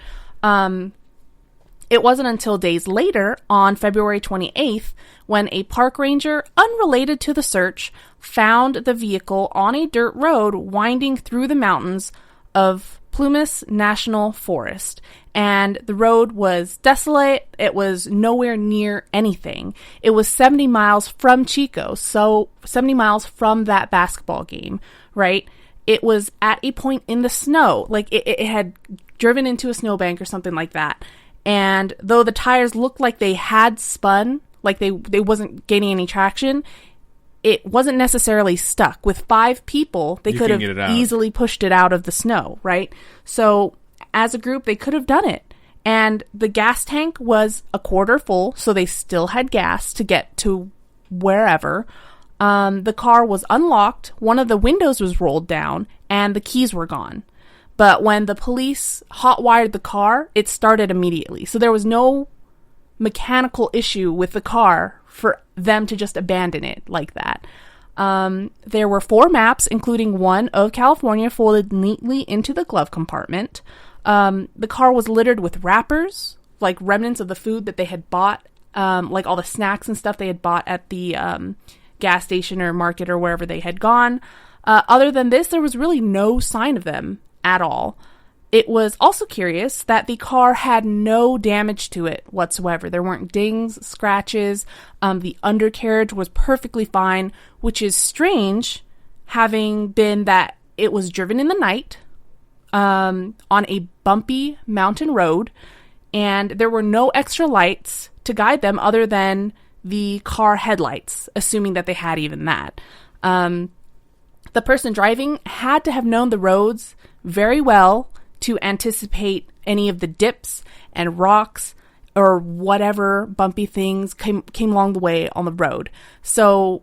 It wasn't until days later, on February 28th, when a park ranger, unrelated to the search, found the vehicle on a dirt road winding through the mountains of Plumas National Forest. And the road was desolate. It was nowhere near anything. It was 70 miles from Chico, so 70 miles from that basketball game, right? It was at a point in the snow, like it had driven into a snowbank or something like that. And though the tires looked like they had spun, like they wasn't gaining any traction, it wasn't necessarily stuck. With 5 people, they could have easily pushed it out of the snow, right? So as a group, they could have done it. And the gas tank was a quarter full, so they still had gas to get to wherever. The car was unlocked, one of the windows was rolled down, and the keys were gone. But when the police hot-wired the car, it started immediately. So there was no mechanical issue with the car for them to just abandon it like that. There were 4 maps, including one of California, folded neatly into the glove compartment. The car was littered with wrappers, like remnants of the food that they had bought, like all the snacks and stuff they had bought at the gas station or market or wherever they had gone. Other than this, there was really no sign of them at all. It was also curious that the car had no damage to it whatsoever. There weren't dings, scratches. The undercarriage was perfectly fine, which is strange, having been that it was driven in the night on a bumpy mountain road, and there were no extra lights to guide them other than the car headlights, assuming that they had even that. The person driving had to have known the roads very well to anticipate any of the dips and rocks or whatever bumpy things came along the way on the road. So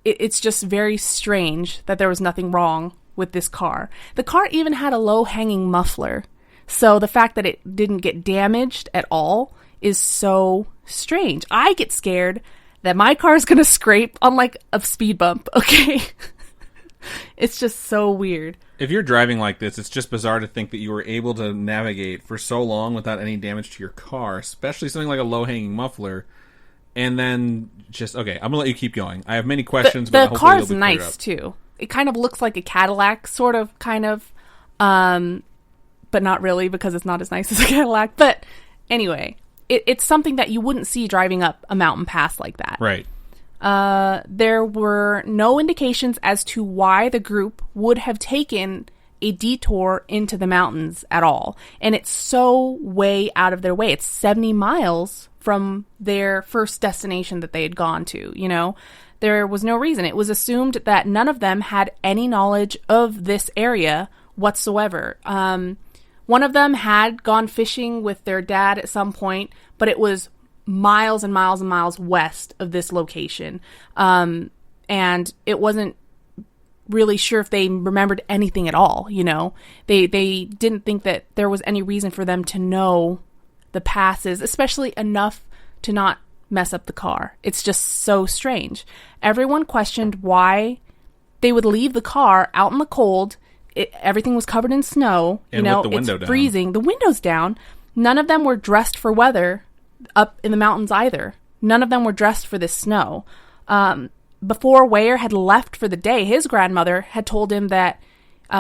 it's just very strange that there was nothing wrong with this car. The car even had a low-hanging muffler. So the fact that it didn't get damaged at all is so strange. I get scared that my car is going to scrape on like a speed bump, okay? It's just so weird. If you're driving like this, it's just bizarre to think that you were able to navigate for so long without any damage to your car, especially something like a low-hanging muffler. And then just, okay, I'm going to let you keep going. I have many questions, but hopefully car's nice, too. It kind of looks like a Cadillac, sort of, kind of, but not really because it's not as nice as a Cadillac. But anyway, it's something that you wouldn't see driving up a mountain pass like that. Right. There were no indications as to why the group would have taken a detour into the mountains at all. And it's so way out of their way. It's 70 miles from their first destination that they had gone to, you know? There was no reason. It was assumed that none of them had any knowledge of this area whatsoever. One of them had gone fishing with their dad at some point, but it was miles and miles and miles west of this location. And it wasn't really sure if they remembered anything at all, you know. They didn't think that there was any reason for them to know the passes, especially enough to not mess up the car. It's just so strange. Everyone questioned why they would leave the car out in the cold. Everything was covered in snow. And you know, with the window it's down. freezing. The window's down. None of them were dressed for weather up in the mountains either. None of them were dressed for this snow. Before Weyer had left for the day, his grandmother had told him that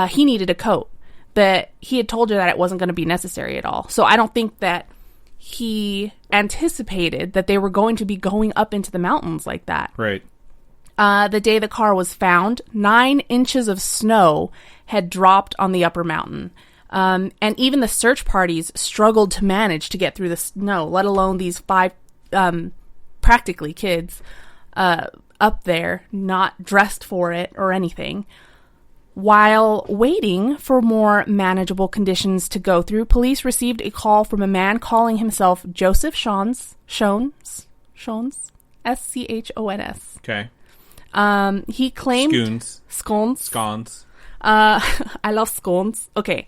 he needed a coat, that he had told her that it wasn't going to be necessary at all. So I don't think that he anticipated that they were going to be going up into the mountains like that. Right. The day the car was found, 9 inches of snow had dropped on the upper mountain. And even the search parties struggled to manage to get through the snow, let alone these 5 practically kids up there, not dressed for it or anything. While waiting for more manageable conditions to go through, police received a call from a man calling himself Joseph Schoens, S-C-H-O-N-S. Okay. He claimed... Scones. I love scones. Okay.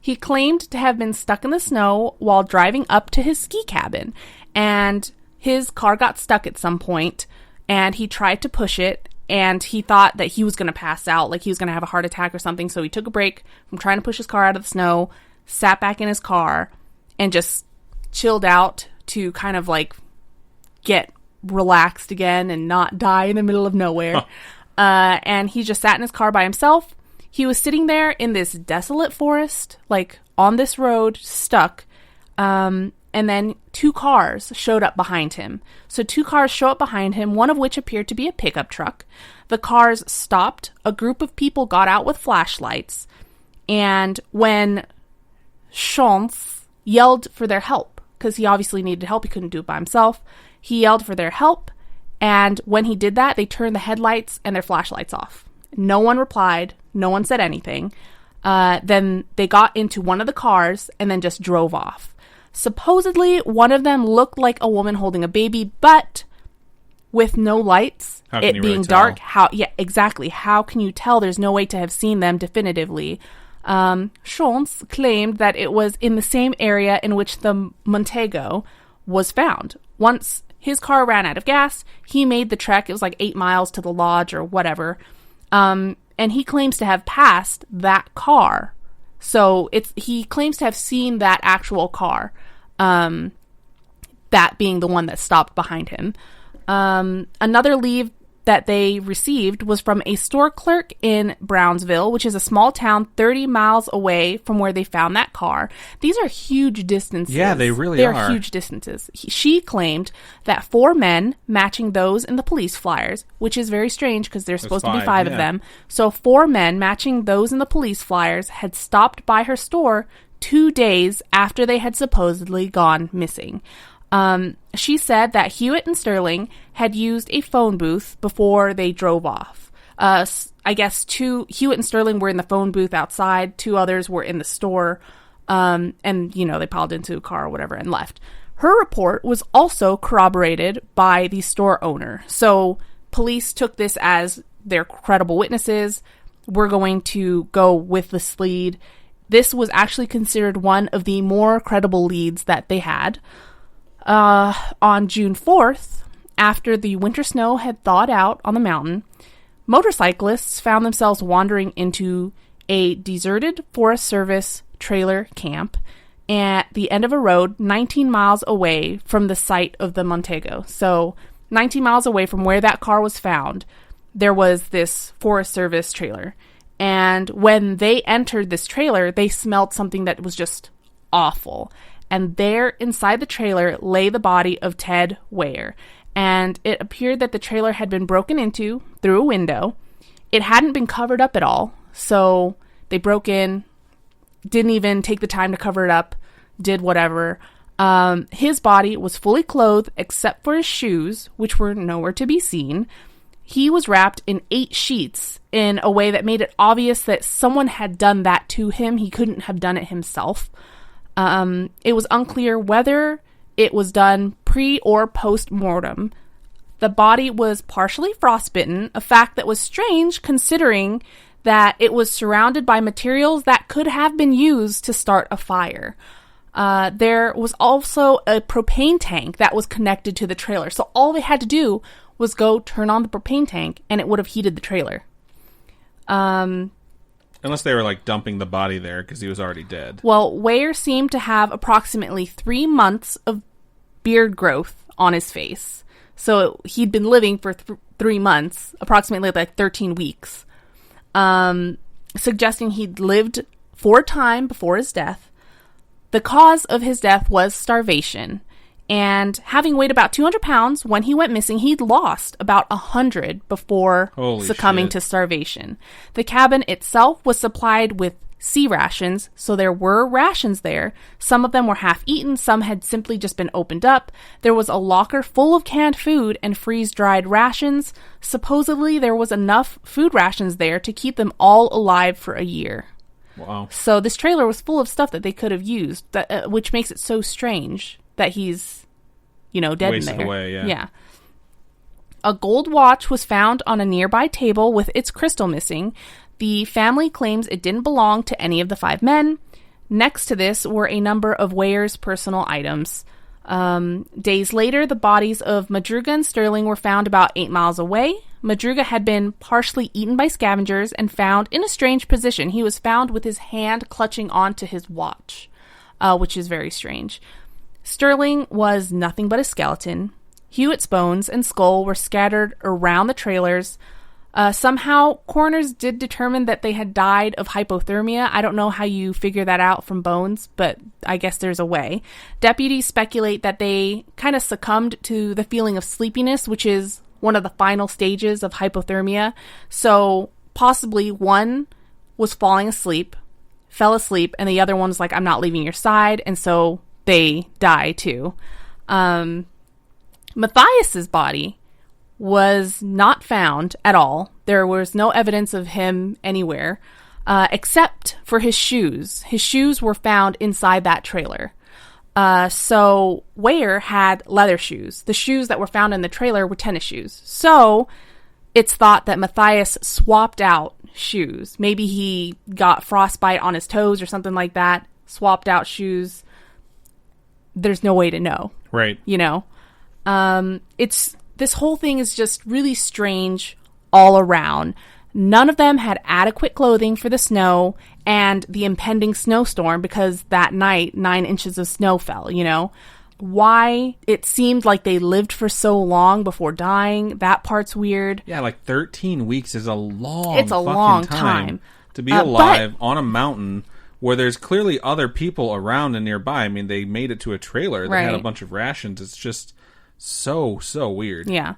He claimed to have been stuck in the snow while driving up to his ski cabin, and his car got stuck at some point, and he tried to push it, and he thought that he was going to pass out, like he was going to have a heart attack or something, so he took a break from trying to push his car out of the snow, sat back in his car, and just chilled out to kind of like get relaxed again and not die in the middle of nowhere. And he just sat in his car by himself. He was sitting there in this desolate forest, like on this road, stuck. And then 2 cars showed up behind him. So 2 cars show up behind him, one of which appeared to be a pickup truck. The cars stopped. A group of people got out with flashlights. And when Schoens yelled for their help, because he obviously needed help, he couldn't do it by himself, he yelled for their help. And when he did that, they turned the headlights and their flashlights off. No one replied. No one said anything. Then they got into one of the cars and then just drove off. Supposedly, one of them looked like a woman holding a baby, but with no lights, it being really dark. Exactly. How can you tell? There's no way to have seen them definitively. Schoens claimed that it was in the same area in which the Montego was found. Once his car ran out of gas, he made the trek. It was like 8 miles to the lodge or whatever. And he claims to have passed that car. So he claims to have seen that actual car, that being the one that stopped behind him. Another lead that they received was from a store clerk in Brownsville, which is a small town 30 miles away from where they found that car. These are huge distances. Yeah, they really They're are. huge distances. She claimed that 4 men matching those in the police flyers, which is very strange because there's supposed to be 5 of them. So 4 men matching those in the police flyers had stopped by her store 2 days after they had supposedly gone missing. She said that Hewitt and Sterling had used a phone booth before they drove off. I guess Hewitt and Sterling were in the phone booth outside, 2 others were in the store, and, you know, they piled into a car or whatever and left. Her report was also corroborated by the store owner. So police took this as their credible witnesses. We're going to go with this lead. This was actually considered one of the more credible leads that they had. On June 4th, after the winter snow had thawed out on the mountain, motorcyclists found themselves wandering into a deserted Forest Service trailer camp at the end of a road 19 miles away from the site of the Montego. So 19 miles away from where that car was found, there was this Forest Service trailer. And when they entered this trailer, they smelled something that was just awful. And there inside the trailer lay the body of Ted Weyer. And it appeared that the trailer had been broken into through a window. It hadn't been covered up at all. So they broke in, didn't even take the time to cover it up, did whatever. His body was fully clothed except for his shoes, which were nowhere to be seen. He was wrapped in 8 sheets in a way that made it obvious that someone had done that to him. He couldn't have done it himself. It was unclear whether it was done pre or post mortem. The body was partially frostbitten, a fact that was strange considering that it was surrounded by materials that could have been used to start a fire. There was also a propane tank that was connected to the trailer. So all they had to do was go turn on the propane tank and it would have heated the trailer. Unless they were like dumping the body there because he was already dead. Well, Weyer seemed to have approximately 3 months of beard growth on his face. So he'd been living for 3 months, approximately like 13 weeks, suggesting he'd lived for a time before his death. The cause of his death was starvation. And having weighed about 200 pounds when he went missing, he'd lost about 100 before succumbing to starvation. The cabin itself was supplied with sea rations, so there were rations there. Some of them were half-eaten, some had simply just been opened up. There was a locker full of canned food and freeze-dried rations. Supposedly, there was enough food rations there to keep them all alive for a year. Wow. So this trailer was full of stuff that they could have used, which makes it so strange that he's, dead wasted in there. Away, yeah. Yeah. A gold watch was found on a nearby table with its crystal missing. The family claims it didn't belong to any of the 5 men. Next to this were a number of Weyer's personal items. Days later, the bodies of Madruga and Sterling were found about 8 miles away. Madruga had been partially eaten by scavengers and found in a strange position. He was found with his hand clutching onto his watch, which is very strange. Sterling was nothing but a skeleton. Hewitt's bones and skull were scattered around the trailers. Somehow, coroners did determine that they had died of hypothermia. I don't know how you figure that out from bones, but I guess there's a way. Deputies speculate that they kind of succumbed to the feeling of sleepiness, which is one of the final stages of hypothermia. So possibly one was falling asleep, fell asleep, and the other one was like, I'm not leaving your side, and so they die too. Matthias's body was not found at all. There was no evidence of him anywhere, except for his shoes. His shoes were found inside that trailer. So Weyer had leather shoes. The shoes that were found in the trailer were tennis shoes. So it's thought that Matthias swapped out shoes. Maybe he got frostbite on his toes or something like that, swapped out shoes. There's no way to know. Right. This whole thing is just really strange all around. None of them had adequate clothing for the snow and the impending snowstorm because that night 9 inches of snow fell, Why it seemed like they lived for so long before dying, that part's weird. Yeah, like 13 weeks is a long It's a long time. To be alive on a mountain where there's clearly other people around and nearby. I mean, they made it to a trailer that had a bunch of rations. It's just so weird. Yeah.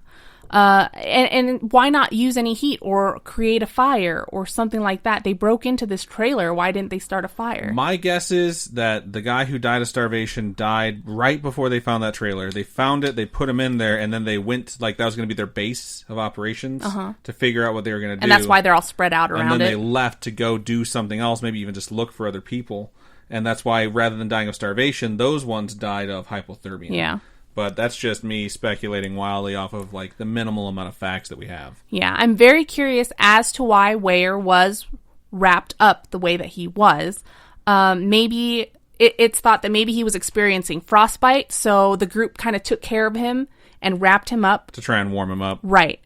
And why not use any heat or create a fire or something like that? They broke into this trailer. Why didn't they start a fire? My guess is that the guy who died of starvation died right before they found that trailer. They found it, they put him in there, and then they went, like, that was going to be their base of operations to figure out what they were going to do. And that's why they're all spread out around it. And then they left to go do something else, maybe even just look for other people. And that's why, rather than dying of starvation, those ones died of hypothermia. Yeah. But that's just me speculating wildly off of, like, the minimal amount of facts that we have. Yeah, I'm very curious as to why Weyer was wrapped up the way that he was. Maybe it's thought that maybe he was experiencing frostbite, so the group kind of took care of him and wrapped him up. To try and warm him up. Right,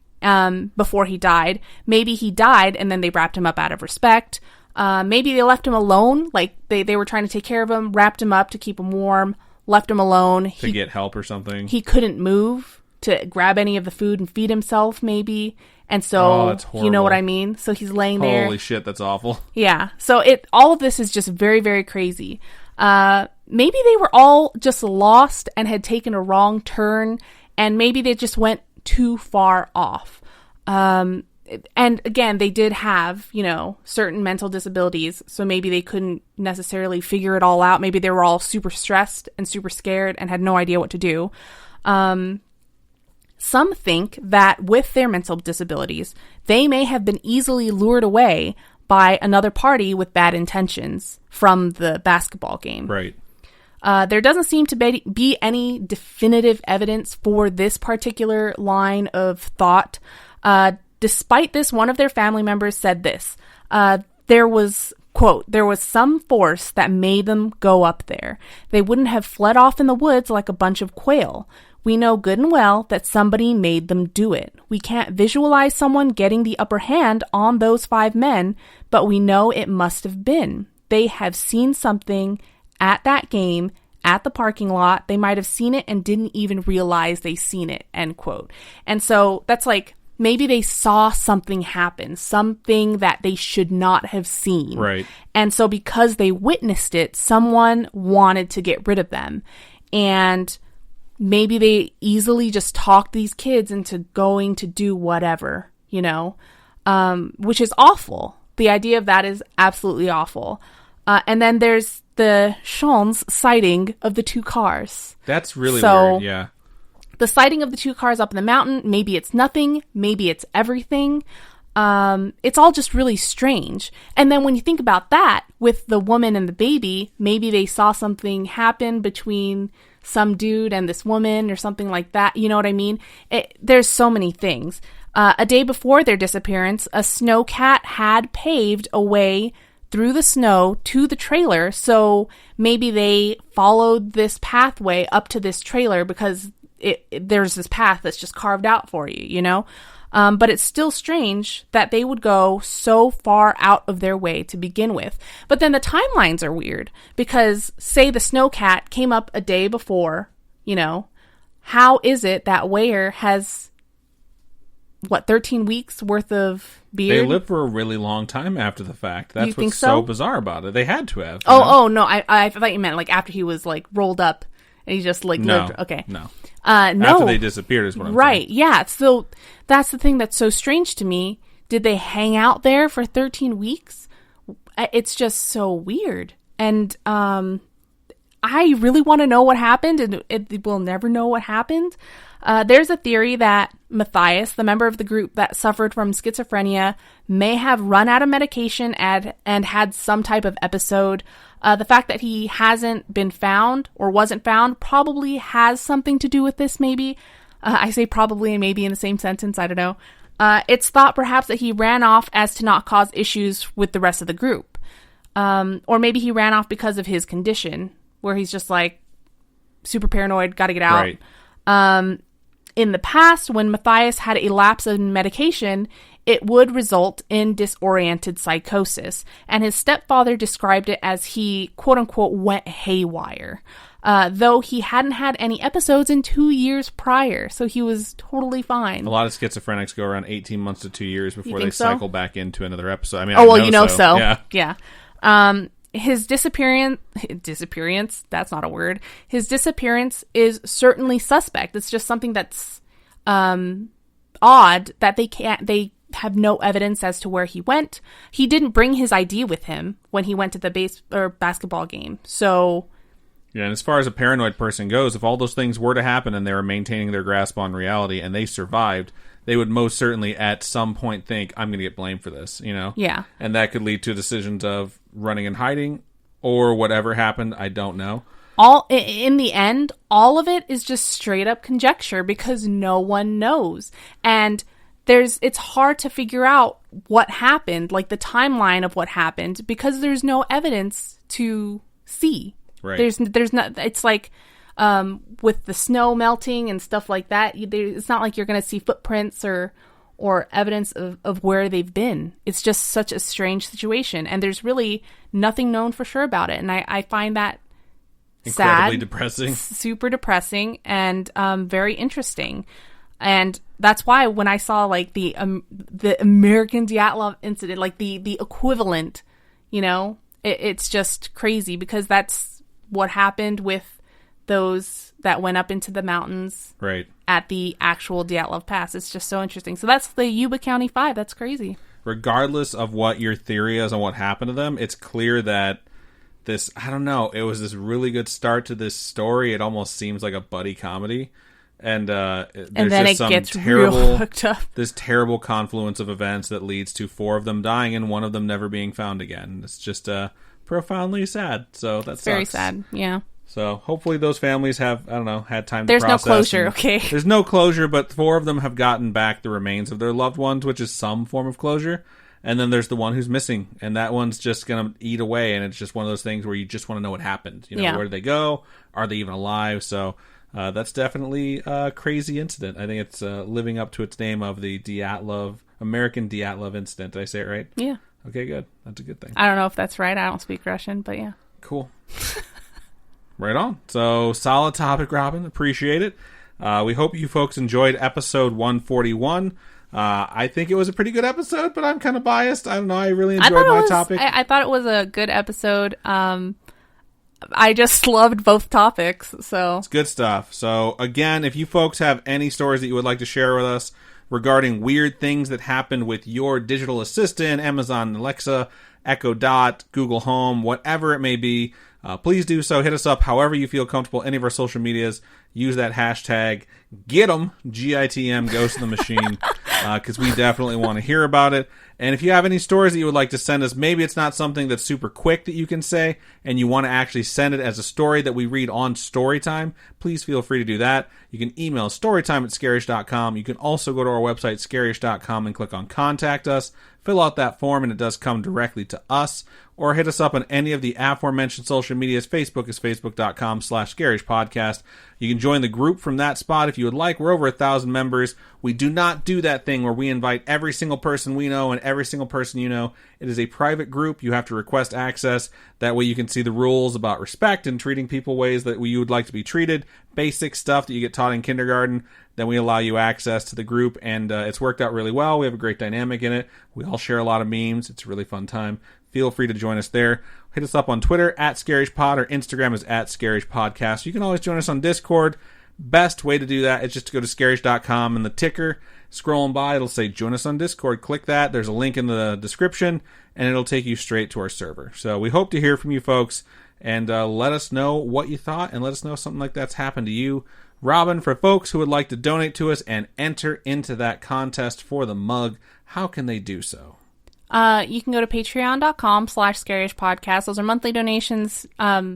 before he died. Maybe he died and then they wrapped him up out of respect. Maybe they left him alone, like they were trying to take care of him, wrapped him up to keep him warm. Left him alone. To get help or something. He couldn't move to grab any of the food and feed himself, maybe. And so, that's horrible. You know what I mean? So he's laying there. Holy shit, that's awful. Yeah. So all of this is just very, very crazy. Maybe they were all just lost and had taken a wrong turn, and maybe they just went too far off. And again, they did have, certain mental disabilities, so maybe they couldn't necessarily figure it all out. Maybe they were all super stressed and super scared and had no idea what to do. Some think that with their mental disabilities, they may have been easily lured away by another party with bad intentions from the basketball game. Right. There doesn't seem to be any definitive evidence for this particular line of thought. Despite this, one of their family members said this. There was, quote, "There was some force that made them go up there. They wouldn't have fled off in the woods like a bunch of quail. We know good and well that somebody made them do it. We can't visualize someone getting the upper hand on those 5 men, but we know it must have been. They have seen something at that game, at the parking lot. They might have seen it and didn't even realize they seen it," end quote. And so that's like, maybe they saw something happen, something that they should not have seen. Right. And so because they witnessed it, someone wanted to get rid of them. And maybe they easily just talked these kids into going to do whatever, you know, which is awful. The idea of that is absolutely awful. And then there's the Sean's sighting of the 2 cars. That's really weird, yeah. The sighting of the 2 cars up in the mountain, maybe it's nothing, maybe it's everything. It's all just really strange. And then when you think about that, with the woman and the baby, maybe they saw something happen between some dude and this woman or something like that. You know what I mean? There's so many things. A day before their disappearance, a snowcat had paved a way through the snow to the trailer. So maybe they followed this pathway up to this trailer because there's this path that's just carved out for you, you know? But it's still strange that they would go so far out of their way to begin with. But then the timelines are weird because, say, the snowcat came up a day before, you know, how is it that Weyer has, 13 weeks worth of beard? They lived for a really long time after the fact. That's what's so bizarre about it. They had to have. No, I thought you meant like after he was like rolled up and he just like lived. Okay. No. No. After they disappeared is what I'm saying. Right, yeah. So that's the thing that's so strange to me. Did they hang out there for 13 weeks? It's just so weird. And I really want to know what happened, and we'll never know what happened. There's a theory that Matthias, the member of the group that suffered from schizophrenia, may have run out of medication and had some type of episode. The fact that he hasn't been found or wasn't found probably has something to do with this, maybe. I say probably and maybe in the same sentence, I don't know. It's thought perhaps that he ran off as to not cause issues with the rest of the group. Or maybe he ran off because of his condition, where he's just like super paranoid, gotta get out. Right. In the past, when Matthias had a lapse in medication, it would result in disoriented psychosis, and his stepfather described it as he, quote-unquote, went haywire, though he hadn't had any episodes in 2 years prior, so he was totally fine. A lot of schizophrenics go around 18 months to 2 years before they cycle back into another episode. I mean, Yeah. His disappearance, that's not a word. His disappearance is certainly suspect. It's just something that's odd that they have no evidence as to where he went. He didn't bring his ID with him when he went to the basketball game. So yeah, and as far as a paranoid person goes, if all those things were to happen and they were maintaining their grasp on reality and they survived, they would most certainly at some point think, I'm going to get blamed for this, you know? Yeah. And that could lead to decisions of running and hiding or whatever happened. I don't know. In the end, all of it is just straight up conjecture because no one knows. And it's hard to figure out what happened, like the timeline of what happened, because there's no evidence to see. Right. There's not, it's like, with the snow melting and stuff like that, it's not like you're going to see footprints or evidence of where they've been. It's just such a strange situation, and there's really nothing known for sure about it. And I find that incredibly sad, depressing, super depressing, and very interesting. And that's why when I saw like the American Dyatlov incident, like the equivalent, you know, it's just crazy because that's what happened with those that went up into the mountains right at the actual Dyatlov Pass. It's just so interesting. So that's the Yuba County 5. That's crazy. Regardless of what your theory is on what happened to them, it's clear that this, I don't know, it was this really good start to this story. It almost seems like a buddy comedy. And there's then just it some gets terrible, real hooked up. This terrible confluence of events that leads to 4 of them dying and 1 of them never being found again. It's just profoundly sad. So that's very sad. Yeah. So hopefully those families have, I don't know, had time to There's no process. closure, okay? There's no closure, but 4 of them have gotten back the remains of their loved ones, which is some form of closure. And then there's the one who's missing, and that one's just going to eat away, and it's just one of those things where you just want to know what happened. You know, Yeah. Where did they go? Are they even alive? So that's definitely a crazy incident. I think it's living up to its name of the Diat American Diatlov incident. Did I say it right? Yeah. Okay, good. That's a good thing. I don't know if that's right. I don't speak Russian, but yeah. Cool. Right on. So, solid topic, Robin. Appreciate it. We hope you folks enjoyed episode 141. I think it was a pretty good episode, but I'm kind of biased. I don't know. I really enjoyed my topic. I thought it was a good episode. I just loved both topics. So It's good stuff. So, again, if you folks have any stories that you would like to share with us regarding weird things that happened with your digital assistant, Amazon Alexa, Echo Dot, Google Home, whatever it may be, please do so. Hit us up however you feel comfortable. Any of our social medias. Use that hashtag GIT'em, GITM, Ghost of the Machine, because we definitely want to hear about it. And if you have any stories that you would like to send us, maybe it's not something that's super quick that you can say, and you want to actually send it as a story that we read on Storytime, please feel free to do that. You can email storytime@scaryish.com. You can also go to our website, scaryish.com, and click on Contact Us. Fill out that form, and it does come directly to us. Or hit us up on any of the aforementioned social medias. Facebook is facebook.com/scarishpodcast. You can join the group from that spot if you would like. We're over 1,000 members. We do not do that thing where we invite every single person we know and every single person you know. It is a private group. You have to request access. That way you can see the rules about respect and treating people ways that you would like to be treated. Basic stuff that you get taught in kindergarten. Then we allow you access to the group, and it's worked out really well. We have a great dynamic in it. We all share a lot of memes. It's a really fun time. Feel free to join us there. Hit us up on Twitter @ScarishPod, or Instagram is @ScarishPodcast. You can always join us on Discord. Best way to do that is just to go to Scarish.com, and the ticker, scrolling by, it'll say join us on Discord. Click that. There's a link in the description, and it'll take you straight to our server. So we hope to hear from you folks, and let us know what you thought, and let us know if something like that's happened to you. Robin, for folks who would like to donate to us and enter into that contest for the mug, how can they do so? you can go to patreon.com/scaryish-podcast. Those are monthly donations.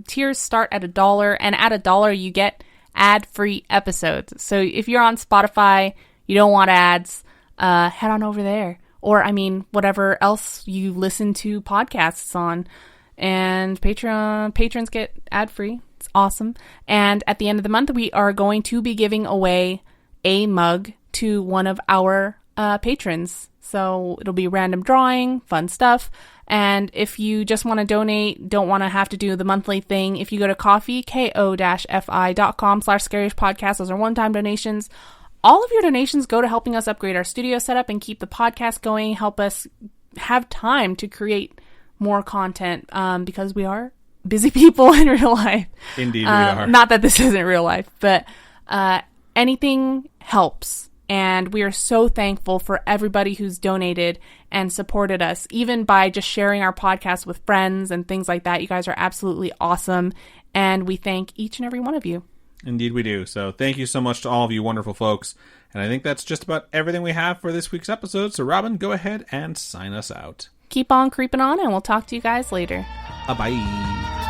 Tiers start at $1, and at $1 you get ad-free episodes. So if you're on Spotify, you don't want ads, head on over there. Or, I mean, whatever else you listen to podcasts on. And patrons get ad-free. It's awesome. And at the end of the month, we are going to be giving away a mug to one of our patrons. So it'll be random drawing, fun stuff. And if you just want to donate, don't want to have to do the monthly thing, if you go to ko-fi.com/scaryish-podcast, those are one-time donations. All of your donations go to helping us upgrade our studio setup and keep the podcast going, help us have time to create more content, because we are busy people in real life. Indeed, we are. Not that this isn't real life, but anything helps. And we are so thankful for everybody who's donated and supported us, even by just sharing our podcast with friends and things like that. You guys are absolutely awesome, and we thank each and every one of you. Indeed we do. So thank you so much to all of you wonderful folks. And I think that's just about everything we have for this week's episode. So Robin, go ahead and sign us out. Keep on creeping on, and we'll talk to you guys later. Bye-bye.